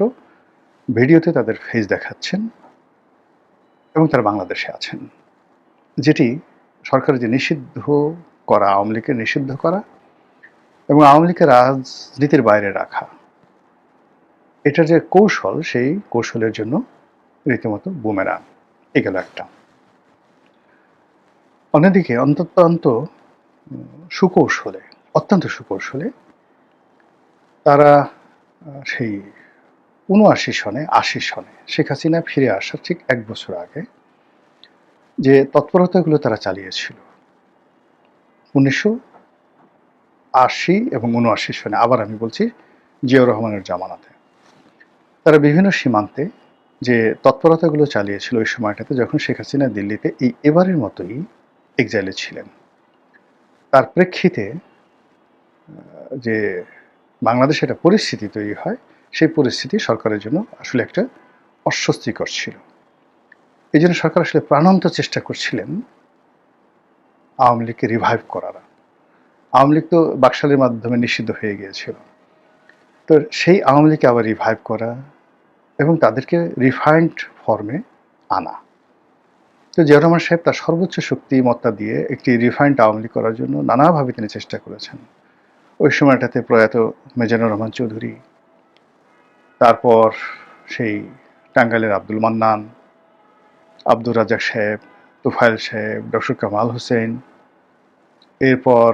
S8: ভিডিওতে তাদের ফেস দেখাচ্ছেন এবং তারা বাংলাদেশে আছেন, যেটি সরকারের যে নিষিদ্ধ করা, আওয়ামী লীগকে নিষিদ্ধ করা এবং আওয়ামী লীগকে রাজনীতির বাইরে রাখা, এটার যে কৌশল, সেই কৌশলের জন্য রীতিমতো বুমেরাং এগেল একটা। অন্যদিকে অত্যন্ত সুকৌশলে, অত্যন্ত সুকৌশলে তারা সেই 79 সনে, 80 সনে শেখ হাসিনা ফিরে আসার ঠিক 1 বছর আগে যে তৎপরতাগুলো তারা চালিয়েছিল 1980 এবং 79 সনে, আবার আমি বলছি জিয়াউর রহমানের জামানাতে, তারা বিভিন্ন সীমান্তে যে তৎপরতাগুলো চালিয়েছিল ওই সময়টাতে, যখন শেখ হাসিনা দিল্লিতে এই এবারের মতোই এক্সাইলে ছিলেন, তার প্রেক্ষিতে যে বাংলাদেশে একটা পরিস্থিতি তৈরি হয়, সেই পরিস্থিতি সরকারের জন্য আসলে একটা অস্বস্তিকর ছিল। এই জন্য সরকার আসলে প্রাণান্ত চেষ্টা করছিলেন আওয়ামী লীগকে রিভাইভ করার। আওয়ামী লীগ তো বাকশালের মাধ্যমে নিষিদ্ধ হয়ে গিয়েছিল, তো সেই আওয়ামী লীগকে আবার রিভাইভ করা এবং তাদেরকে রিফাইন্ড ফর্মে আনা। তো জিয়াউর রহমান সাহেব তার সর্বোচ্চ শক্তিমত্তা দিয়ে একটি রিফাইন্ড আওয়ামী লীগ করার জন্য নানাভাবে তিনি চেষ্টা করেছেন। ওই সময়টাতে প্রয়াত মিজানুর রহমান চৌধুরী, তারপর সেই টাঙ্গাইলের আব্দুল মান্নান, আব্দুর রাজ্জাক সাহেব, তুফাইল সাহেব, ডক্টর কামাল হোসেন, এরপর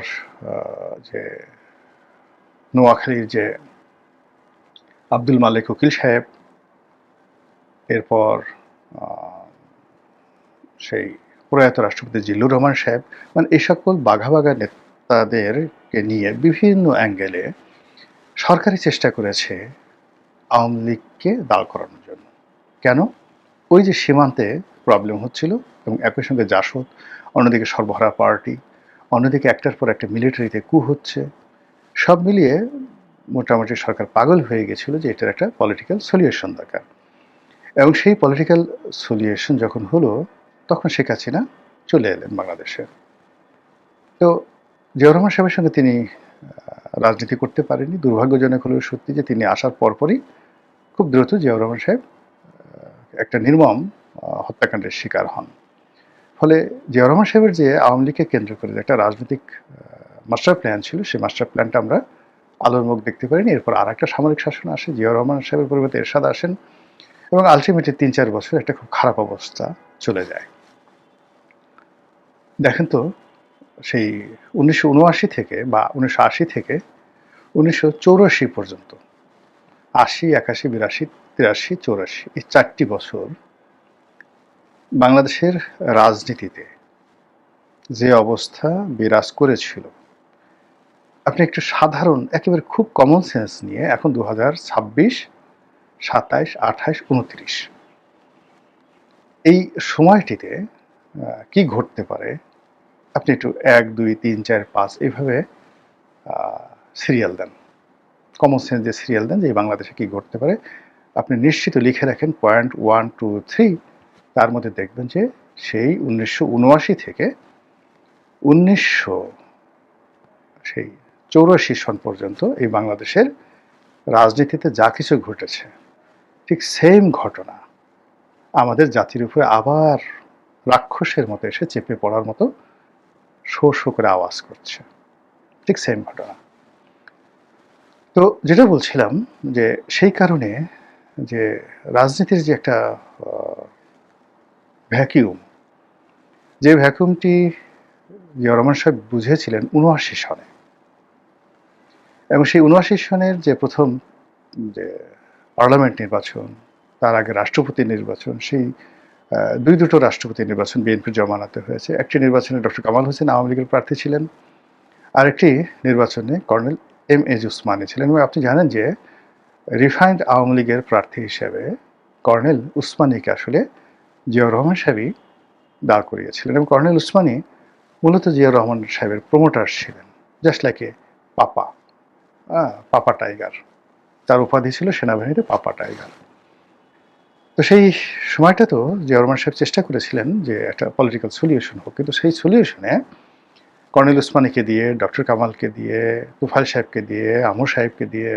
S8: যে নোয়াখালীর যে আব্দুল মালিক উকিল সাহেব, এরপর সেই প্রয়াত রাষ্ট্রপতি জিল্লুর রহমান সাহেব, মানে এই সকল বাঘা বাঘা নেতাদেরকে নিয়ে বিভিন্ন অ্যাঙ্গেলে সরকারি চেষ্টা করেছে আওয়ামী লীগকে দাঁড় করানোর জন্য। কেন? ওই যে সীমান্তে প্রবলেম হচ্ছিল এবং একই সঙ্গে জাসদ, অন্যদিকে সর্বহারা পার্টি, অন্যদিকে একটার পর একটা মিলিটারিতে কু হচ্ছে, সব মিলিয়ে মোটামুটি সরকার পাগল হয়ে গেছিল যে এটার একটা পলিটিক্যাল সলিউশন দরকার। এবং সেই পলিটিক্যাল সলিউশন যখন হলো তখন শেখ হাসিনা চলে এলেন বাংলাদেশে। তো জিয়াউর রহমান সাহেবের সঙ্গে তিনি রাজনীতি করতে পারেননি। দুর্ভাগ্যজনক হলেও সত্যি যে তিনি আসার পরপরই খুব দ্রুত জিয়াউর রহমান সাহেব একটা নির্মম হত্যাকাণ্ডের শিকার হন। ফলে জিয়াউর রহমান সাহেবের যে আওয়ামী লীগকে কেন্দ্র করে একটা রাজনৈতিক মাস্টার প্ল্যান ছিল, সেই মাস্টার প্ল্যানটা আমরা আলোর মুখ দেখতে পারিনি। এরপর আর একটা সামরিক শাসন আসে, জিয়াউর রহমান সাহেবের পরিবর্তে এরশাদ আসেন এবং আলটিমেটলি ৩-৪ বছর একটা খুব খারাপ অবস্থা চলে যায়। দেখেন তো, সেই 1979 থেকে বা 1980 থেকে 1984 পর্যন্ত, 80, 81, 82, 83, 84, এই 4টি বছর বাংলাদেশের রাজনীতিতে যে অবস্থা বিরাজ করেছিল, আপনি একটু সাধারণ একেবারে খুব কমন সেন্স নিয়ে এখন 2026, 27, 28, 29 এই সময়টিতে কি ঘটতে পারে আপনি একটু 1, 2, 3, 4, 5 এইভাবে সিরিয়াল দেন, কমন সেন্স দিয়ে সিরিয়াল দেন যে বাংলাদেশে কি ঘটতে পারে। আপনি নিশ্চিত লিখে রাখেন পয়েন্ট 1, 2, 3, তার মধ্যে দেখবেন যে সেই 1979 থেকে 1984 সন পর্যন্ত এই বাংলাদেশের রাজনীতিতে যা কিছু ঘটেছে ঠিক সেম ঘটনা আমাদের জাতির উপরে আবার রাক্ষসের মতো এসে চেপে পড়ার মতো শো শো করে আওয়াজ করছে, ঠিক সেম ঘটনা। তো যেটা বলছিলাম যে সেই কারণে যে রাজনীতির যে একটা ভ্যাকিউম, যে ভ্যাকুয়ামটি জিয়াউর রহমান সাহেব বুঝেছিলেন 79 সনে, এবং সেই 79 সনের যে প্রথম যে পার্লামেন্ট নির্বাচন, তার আগে রাষ্ট্রপতি নির্বাচন, সেই দুটো রাষ্ট্রপতি নির্বাচন বিএনপির জমানাতে হয়েছে। একটি নির্বাচনে ডক্টর কামাল হোসেন আওয়ামী লীগের প্রার্থী ছিলেন, আরেকটি নির্বাচনে কর্নেল এম.এ. উসমানী ছিলেন। এবং আপনি জানেন যে রিফাইন্ড আওয়ামী লীগের প্রার্থী হিসেবে কর্নেল উসমানীকে আসলে জিয়াউর রহমান সাহেবই দাঁড় করিয়েছিলেন, এবং কর্নেল উসমানী মূলত জিয়াউর রহমান সাহেবের প্রমোটার ছিলেন, just like a papa, papa tiger. তার উপাধি ছিল সেনাবাহিনীতে পাপা টাইগার। তো সেই সময়টা তো জিয়াউর রহমান সাহেব চেষ্টা করেছিলেন যে একটা পলিটিক্যাল সলিউশন হোক, কিন্তু সেই সলিউশনে কর্নেল উসমানীকে দিয়ে, ডক্টর কামালকে দিয়ে, তুফাইল সাহেবকে দিয়ে, আমর সাহেবকে দিয়ে,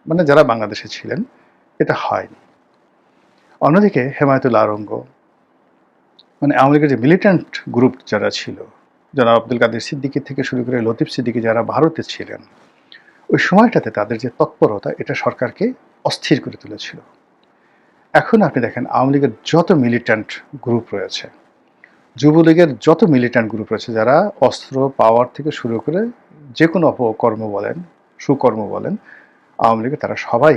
S8: মানে যারা বাংলাদেশে ছিলেন, এটা হয়নি। অন্যদিকে হেমায়েতুল্লাহ আরঙ্গ, মানে আওয়ামী লীগের যে মিলিটেন্ট গ্রুপ যারা ছিল, জনাব আব্দুল কাদের সিদ্দিকী থেকে শুরু করে লতিফ সিদ্দিকী যারা ভারতে ছিলেন, ওই সময়টাতে তাদের যে তৎপরতা এটা সরকারকে অস্থির করে তুলেছিল। এখন আপনি দেখেন আওয়ামী লীগের যত মিলিটেন্ট গ্রুপ রয়েছে, যুবলীগের যত মিলিটেন্ট গ্রুপ রয়েছে, যারা অস্ত্র পাওয়ার থেকে শুরু করে যে কোনো অপকর্ম বলেন, সুকর্ম বলেন, আওয়ামী লীগের তারা সবাই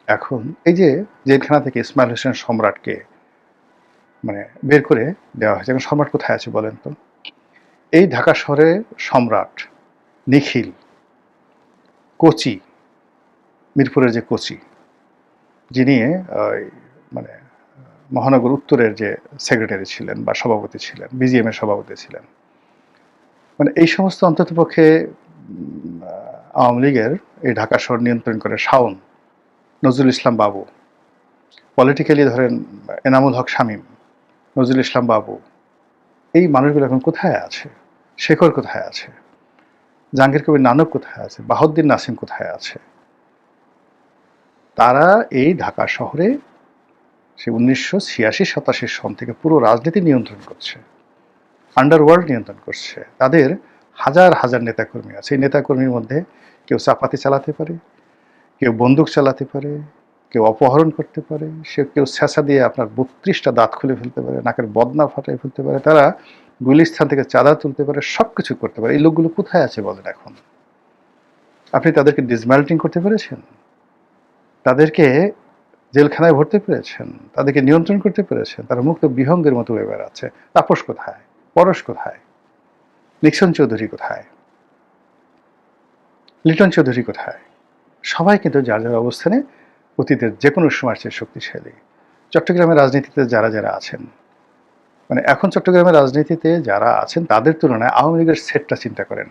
S8: এখন এই যে জেলখানা থেকে ইসমাইল হোসেন সম্রাটকে মানে বের করে দেওয়া হয়েছে। এখন সম্রাট কোথায় আছে বলেন তো? এই ঢাকা শহরে সম্রাট, নিখিল, কোচি, মিরপুরের যে কোচি, যিনি মানে মহানগর উত্তরের যে সেক্রেটারি ছিলেন বা সভাপতি ছিলেন, বিজিএম এর সভাপতি ছিলেন, মানে এই সমস্ত অন্ততপক্ষে আওয়ামী লীগের এই ঢাকা শহর নিয়ন্ত্রণ করে শাওন, নজরুল ইসলাম বাবু, পলিটিক্যালি ধরেন এনামুল হক শামীম, নজরুল ইসলাম বাবু, এই মানুষগুলো এখন কোথায় আছে? শেখর কোথায় আছে? জাহাঙ্গীর কবির নানক কোথায় আছে? বাহাউদ্দিন নাসিম কোথায় আছে? তারা এই ঢাকা শহরে সে 1986-87 সন থেকে পুরো রাজনীতি নিয়ন্ত্রণ করছে, আন্ডারওয়ার্ল্ড নিয়ন্ত্রণ করছে। তাদের হাজার হাজার নেতাকর্মী আছে। এই নেতাকর্মীর মধ্যে কেউ চাপাতি চালাতে পারে, কেউ বন্দুক চালাতে পারে, কেউ অপহরণ করতে পারে, সে কেউ ছেঁচা দিয়ে আপনার 32টা দাঁত খুলে ফেলতে পারে, নাকের বদনা ফাটাই ফেলতে পারে। তারা গুলিস্তান থেকে চাঁদা তুলতে পারে, সবকিছু করতে পারে। এই লোকগুলো কোথায় আছে বলেন এখন? আপনি তাদেরকে ডিসম্যান্টলিং করতে পেরেছেন? তাদেরকে জেলখানায় ভরতে পেরেছেন? তাদেরকে নিয়ন্ত্রণ করতে পেরেছেন? তারা মুক্ত বিহঙ্গের মতো হয়ে বেড়াচ্ছে। তাপস কোথায়? পরশ কোথায়? নিক্সন চৌধুরী কোথায়? লিটন চৌধুরী কোথায়? সবাই কিন্তু যার যার অবস্থানে অতীতের যে কোনো সময়ের চেয়ে শক্তিশালী। চট্টগ্রামের রাজনীতিতে যারা যারা আছেন, মানে এখন চট্টগ্রামের রাজনীতিতে যারা আছেন তাদের তুলনায় আওয়ামী লীগের সেটটা চিন্তা করেন।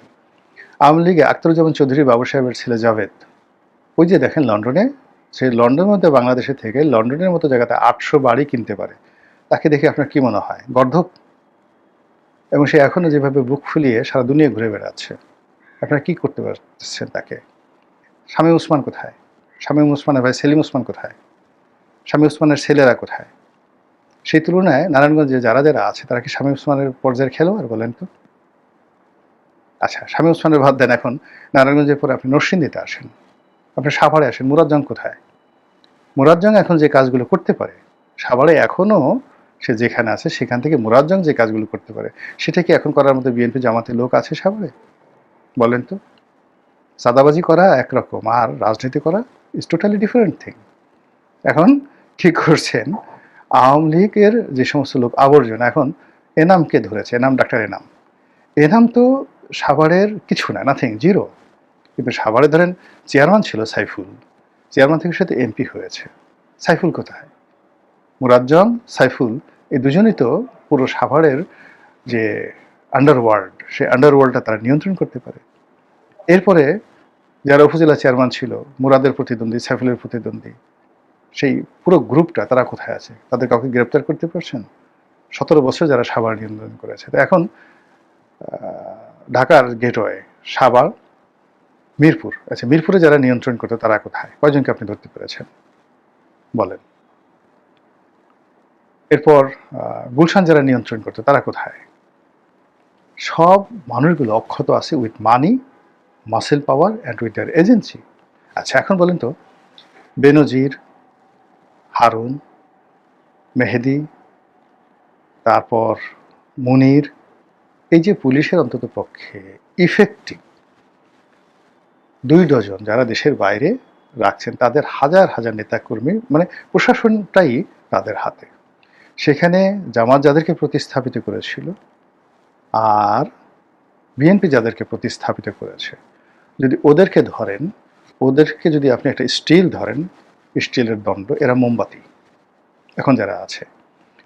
S8: আওয়ামী লীগে আখতারুজ্জামান চৌধুরী বাবু সাহেবের ছেলে জাভেদ, ওই যে দেখেন লন্ডনে, সে লন্ডনের মধ্যে বাংলাদেশে থেকে লন্ডনের মতো জায়গাতে 800 বাড়ি কিনতে পারে। তাকে দেখে আপনার কি মনে হয়? গর্ধব? এবং সে এখনো যেভাবে বুক ফুলিয়ে সারা দুনিয়া ঘুরে বেড়াচ্ছে, আপনারা কি করতে পারছেন তাকে? শামীম ওসমান কোথায়? শামীম ওসমানের ভাই সেলিম ওসমান কোথায়? শামীম ওসমানের ছেলেরা কোথায়? সেই তুলনায় নারায়ণগঞ্জে যারা যারা আছে তারা কি শামীম ওসমানের পর্যায়ের খেলোয়াড় বলেন তো? আচ্ছা, শামীম ওসমানের বাদ দেন, এখন নারায়ণগঞ্জের পরে আপনি নরসিংদীতে আসেন, আপনি সাভারে আসেন, মুরাজ্জং কোথায়? মুরাজ্জং এখন যে কাজগুলো করতে পারে, সাভারে এখনো সে যেখানে আছে সেখান থেকে মুরাজ্জং যে কাজগুলো করতে পারে, সেটা কি এখন করার মতো বিএনপি জামাতের লোক আছে সাভারে? বলেন তো। চাঁদাবাজি করা একরকম, আর রাজনীতি করা ইজ টোটালি ডিফারেন্ট থিং। এখন কি করছেন, আওয়ামী লীগের যে সমস্ত লোক আবর্জনা, এখন এনামকে ধরেছে, এনাম, ডাক্তার এনাম। এনাম তো সাভারের কিছু না, নাথিং, জিরো। কিন্তু সাভারে ধরেন চেয়ারম্যান ছিল সাইফুল, চেয়ারম্যান থেকে সাথে এমপি হয়েছে। সাইফুল কোথায়? মুরাজ্জং, সাইফুল, এই দুজনই তো পুরো সাভারের যে আন্ডারওয়ার্ল্ড, সেই আন্ডারওয়ার্ল্ডটা তারা নিয়ন্ত্রণ করতে পারে। এরপরে যারা উপজেলা চেয়ারম্যান ছিল, মুরাদের প্রতিদ্বন্দ্বী, সাইফুলের প্রতিদ্বন্দ্বী, সেই পুরো গ্রুপটা তারা কোথায় আছে? তাদের কাউকে গ্রেপ্তার করতে পারছেন? 17 বছর যারা সাভার নিয়ন্ত্রণ করেছে। তো এখন ঢাকার গেটওয়ে, সাভার, মিরপুর, আচ্ছা মিরপুরে যারা নিয়ন্ত্রণ করতো তারা কোথায়? কয়জনকে আপনি ধরতে পেরেছেন বলেন? এরপর গুলশান যারা নিয়ন্ত্রণ করতো তারা কোথায়? সব মানুষগুলো অক্ষত আছে with money, muscle power and with their agency. আচ্ছা, এখন বলেন তো, বেনজির, হারুন, মেহেদি, তারপর মুনির, এই যে পুলিশের অন্তত পক্ষে ইফেক্টিভ 2 ডজন যারা দেশের বাইরে রাখছেন, তাদের হাজার হাজার নেতাকর্মী, মানে প্রশাসনটাই তাদের হাতে। সেখানে জামাত যাদেরকে প্রতিস্থাপিত করেছিল আর বিএনপি যাদেরকে প্রতিস্থাপিত করেছে, যদি ওদেরকে ধরেন, ওদেরকে যদি আপনি একটা স্টিল ধরেন, স্টিলের দণ্ড, এরা মোমবাতি এখন যারা আছে,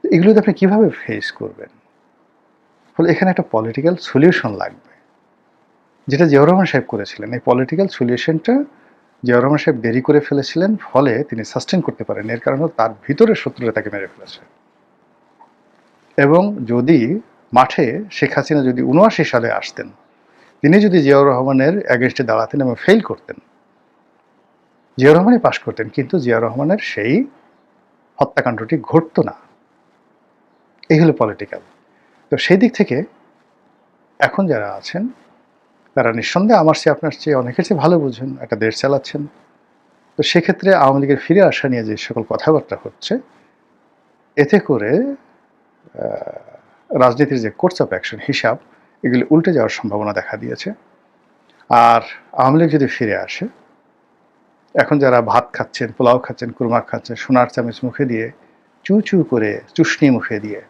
S8: এগুলো আপনি কিভাবে ফেস করবেন? ফলে এখানে একটা পলিটিক্যাল সলিউশন লাগবে, যেটা জিয়াউর রহমান সাহেব করেছিলেন। এই পলিটিক্যাল সলিউশনটা জিয়াউর রহমান সাহেব দেরি করে ফেলেছিলেন, ফলে তিনি সাস্টেন করতে পারেন। এর কারণে তার ভিতরের শত্রুরা তাকে মেরে ফেলেছে। এবং যদি মাঠে শেখ হাসিনা যদি 79 সালে আসতেন, তিনি যদি জিয়াউর রহমানের অ্যাগেনস্টে দাঁড়াতেন এবং ফেল করতেন, জিয়াউর রহমানই পাশ করতেন, কিন্তু জিয়াউর রহমানের সেই হত্যাকাণ্ডটি ঘটতো না। এই হলো পলিটিক্যাল। তো সেই দিক থেকে এখন যারা আছেন তারা নিঃসন্দেহে আমার চেয়ে, আপনার চেয়ে, অনেকের চেয়ে ভালো বুঝেন, একটা দেশ চালাচ্ছেন। তো সেক্ষেত্রে আওয়ামী লীগের ফিরে আসা নিয়ে যে সকল কথাবার্তা হচ্ছে, এতে করে রাজনীতির যে কোর্স অফ অ্যাকশন হিসাব, এগুলি উল্টে যাওয়ার সম্ভাবনা দেখা দিয়েছে। আর আওয়ামী লীগ যদি ফিরে আসে, এখন যারা ভাত খাচ্ছেন, পোলাও খাচ্ছেন, কুরমা খাচ্ছেন, সোনার চামচ মুখে দিয়ে, চু চু করে চুষনি মুখে দিয়ে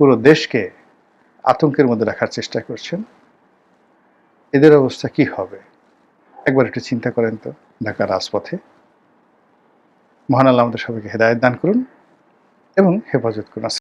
S8: পুরো দেশকে আতঙ্কের মধ্যে রাখার চেষ্টা করছেন, এদের অবস্থা কি হবে একবার একটু চিন্তা করেন তো। ঢাকার রাজপথে মহান আল্লাহ আমাদের সবাইকে হেদায়েত দান করুন এবং হেফাজত করুন।